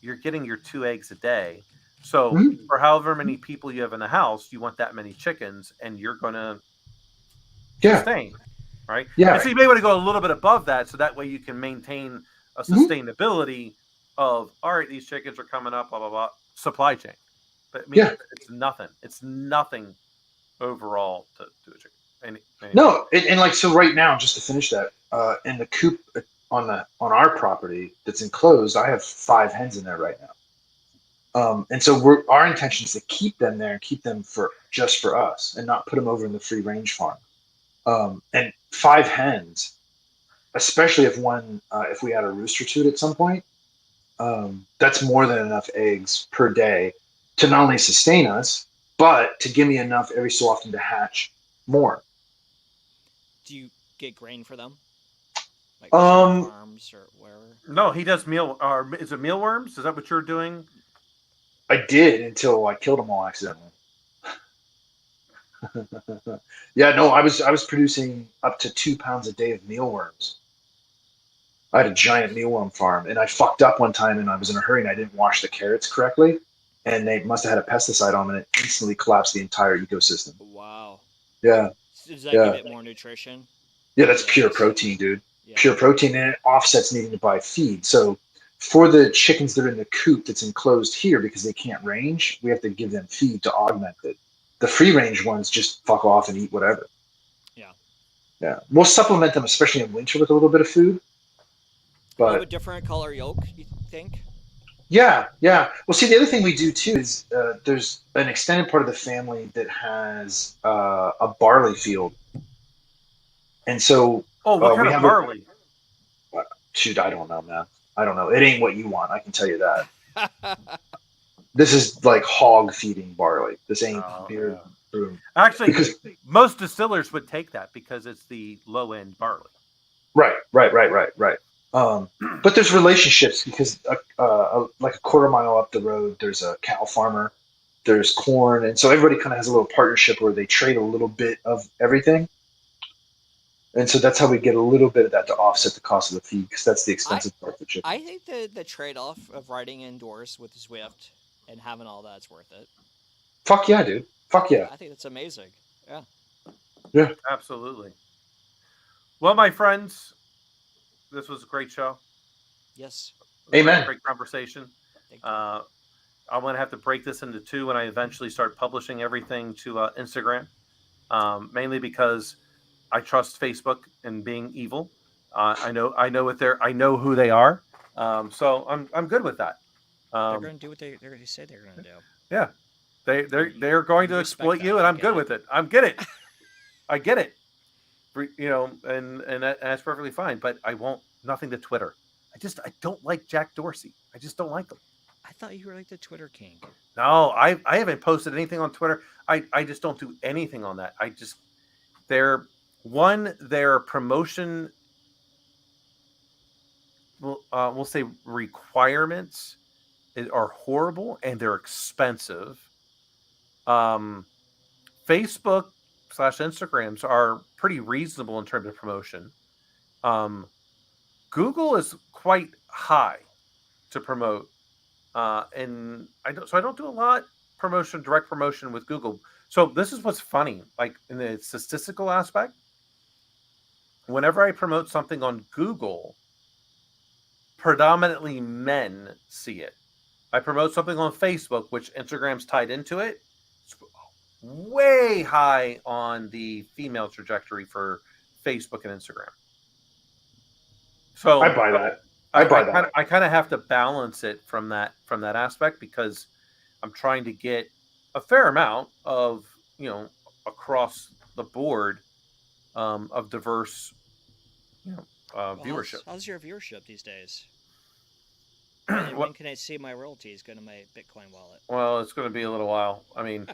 you're getting your 2 eggs a day. So for however many people you have in the house, you want that many chickens, and you're going to sustain, right? Yeah. And so you may want to go a little bit above that, so that way you can maintain a sustainability of, all right, these chickens are coming up, blah, blah, blah, supply chain. But I mean, it's nothing. It's nothing overall to a chicken. No, and like, so right now, just to finish that, in the coop on our property that's enclosed, I have 5 hens in there right now. And so our intention is to keep them there and keep them just for us and not put them over in the free range farm. And 5 hens, especially if we add a rooster to it at some point, that's more than enough eggs per day to not only sustain us, but to give me enough every so often to hatch more. Do you get grain for them? Like farms or wherever? No, he does is it mealworms? Is that what you're doing? I did until I killed them all accidentally. Yeah, no, I was producing up to 2 pounds a day of mealworms. I had a giant mealworm farm, and I fucked up one time, and I was in a hurry, and I didn't wash the carrots correctly, and they must have had a pesticide on them, and it instantly collapsed the entire ecosystem. Wow. Yeah. Does that give it more nutrition? Yeah, that's pure protein, dude. Yeah. Pure protein, and it offsets needing to buy feed. So for the chickens that are in the coop that's enclosed here, because they can't range, we have to give them feed to augment it. The free range ones just fuck off and eat whatever. Yeah. We'll supplement them, especially in winter, with a little bit of food. But a different color yolk, you think? Yeah. Well, see, the other thing we do too is there's an extended part of the family that has a barley field, and so what kind of barley? Shoot, I don't know, man. I don't know. It ain't what you want. I can tell you that. This is like hog feeding barley. This ain't Oh, beer yeah. brewing. Actually, Because most distillers would take that because it's the low end barley. right. But there's relationships because like a quarter mile up the road, there's a cow farmer, there's corn, and so everybody kind of has a little partnership where they trade a little bit of everything, and so that's how we get a little bit of that to offset the cost of the feed because that's the I expensive part of the chicken. I think the trade off of riding indoors with Zwift and having all that's worth it. Fuck yeah, dude. Fuck yeah. I think that's amazing. Yeah. Yeah. Absolutely. Well, my friends, this was a great show. Yes. Amen. Great conversation. Thank you. I'm going to have to break this into two when I eventually start publishing everything to Instagram, mainly because I trust Facebook and being evil. I know who they are. So I'm good with that. They're going to do what they say they're going to do. Yeah, they're going to exploit you, and I'm good with it. I get it. And that's perfectly fine. But I won't nothing to Twitter. I don't like Jack Dorsey. I just don't like him. I thought you were like the Twitter king. No, I haven't posted anything on Twitter. I just don't do anything on that. Their promotion, we'll say requirements are horrible and they're expensive. Facebook / Instagrams are pretty reasonable in terms of promotion. Google is quite high to promote. And I don't do a lot direct promotion with Google. So this is what's funny, like in the statistical aspect, whenever I promote something on Google, predominantly men see it. I promote something on Facebook, which Instagram's tied into it. It's way high on the female trajectory for Facebook and Instagram. So I buy that. I kind of have to balance it from that aspect because I'm trying to get a fair amount of across the board of diverse viewership. How's your viewership these days? And when can I see my royalties go to my Bitcoin wallet? Well, it's going to be a little while. I mean,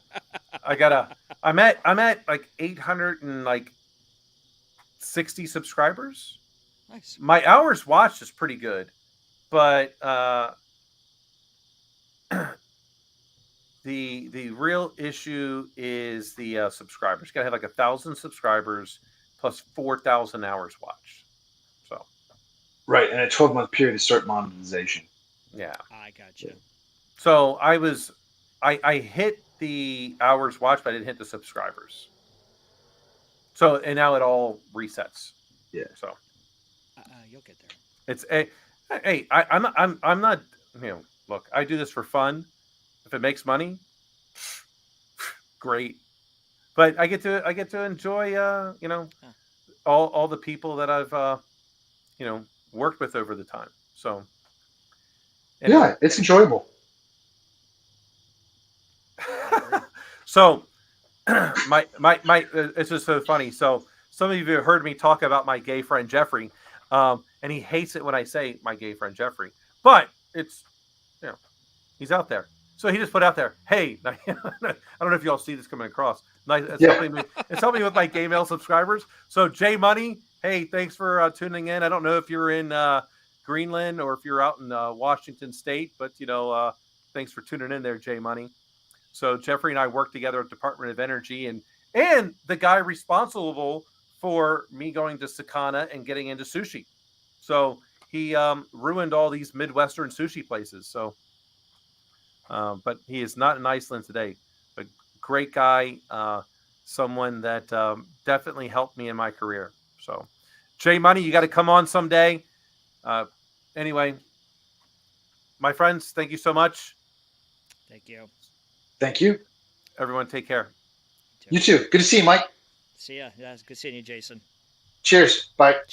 I'm at like 860 subscribers. Nice. My hours watched is pretty good, but the real issue is the subscribers. You got to have like 1,000 subscribers plus 4,000 hours watched. So right, and a 12-month period to start monetization. Yeah, I gotcha. So I hit the hours watched, but I didn't hit the subscribers. So and now it all resets. Yeah. So you'll get there. It's I'm not look, I do this for fun. If it makes money, great. But I get to enjoy all the people that I've worked with over the time. So anyway. Yeah, it's enjoyable. So my it's just so funny. So some of you have heard me talk about my gay friend Jeffrey. And he hates it when I say my gay friend Jeffrey, but it's, he's out there. So he just put out there, hey, I don't know if y'all see this coming across. It's helping me with my gay male subscribers. So Jay Money, hey, thanks for tuning in. I don't know if you're in Greenland or if you're out in Washington State, but thanks for tuning in there, Jay Money. So Jeffrey and I work together at Department of Energy, and the guy responsible for me going to Sakana and getting into sushi. So he ruined all these Midwestern sushi places. So, but he is not in Iceland today. A great guy, someone that definitely helped me in my career. So, Jay Money, you got to come on someday. Anyway, my friends, thank you so much. Thank you. Thank you. Everyone, take care. You too. Good to see you, Mike. See ya. Yeah, it's good seeing you, Jason. Cheers. Bye. Cheers.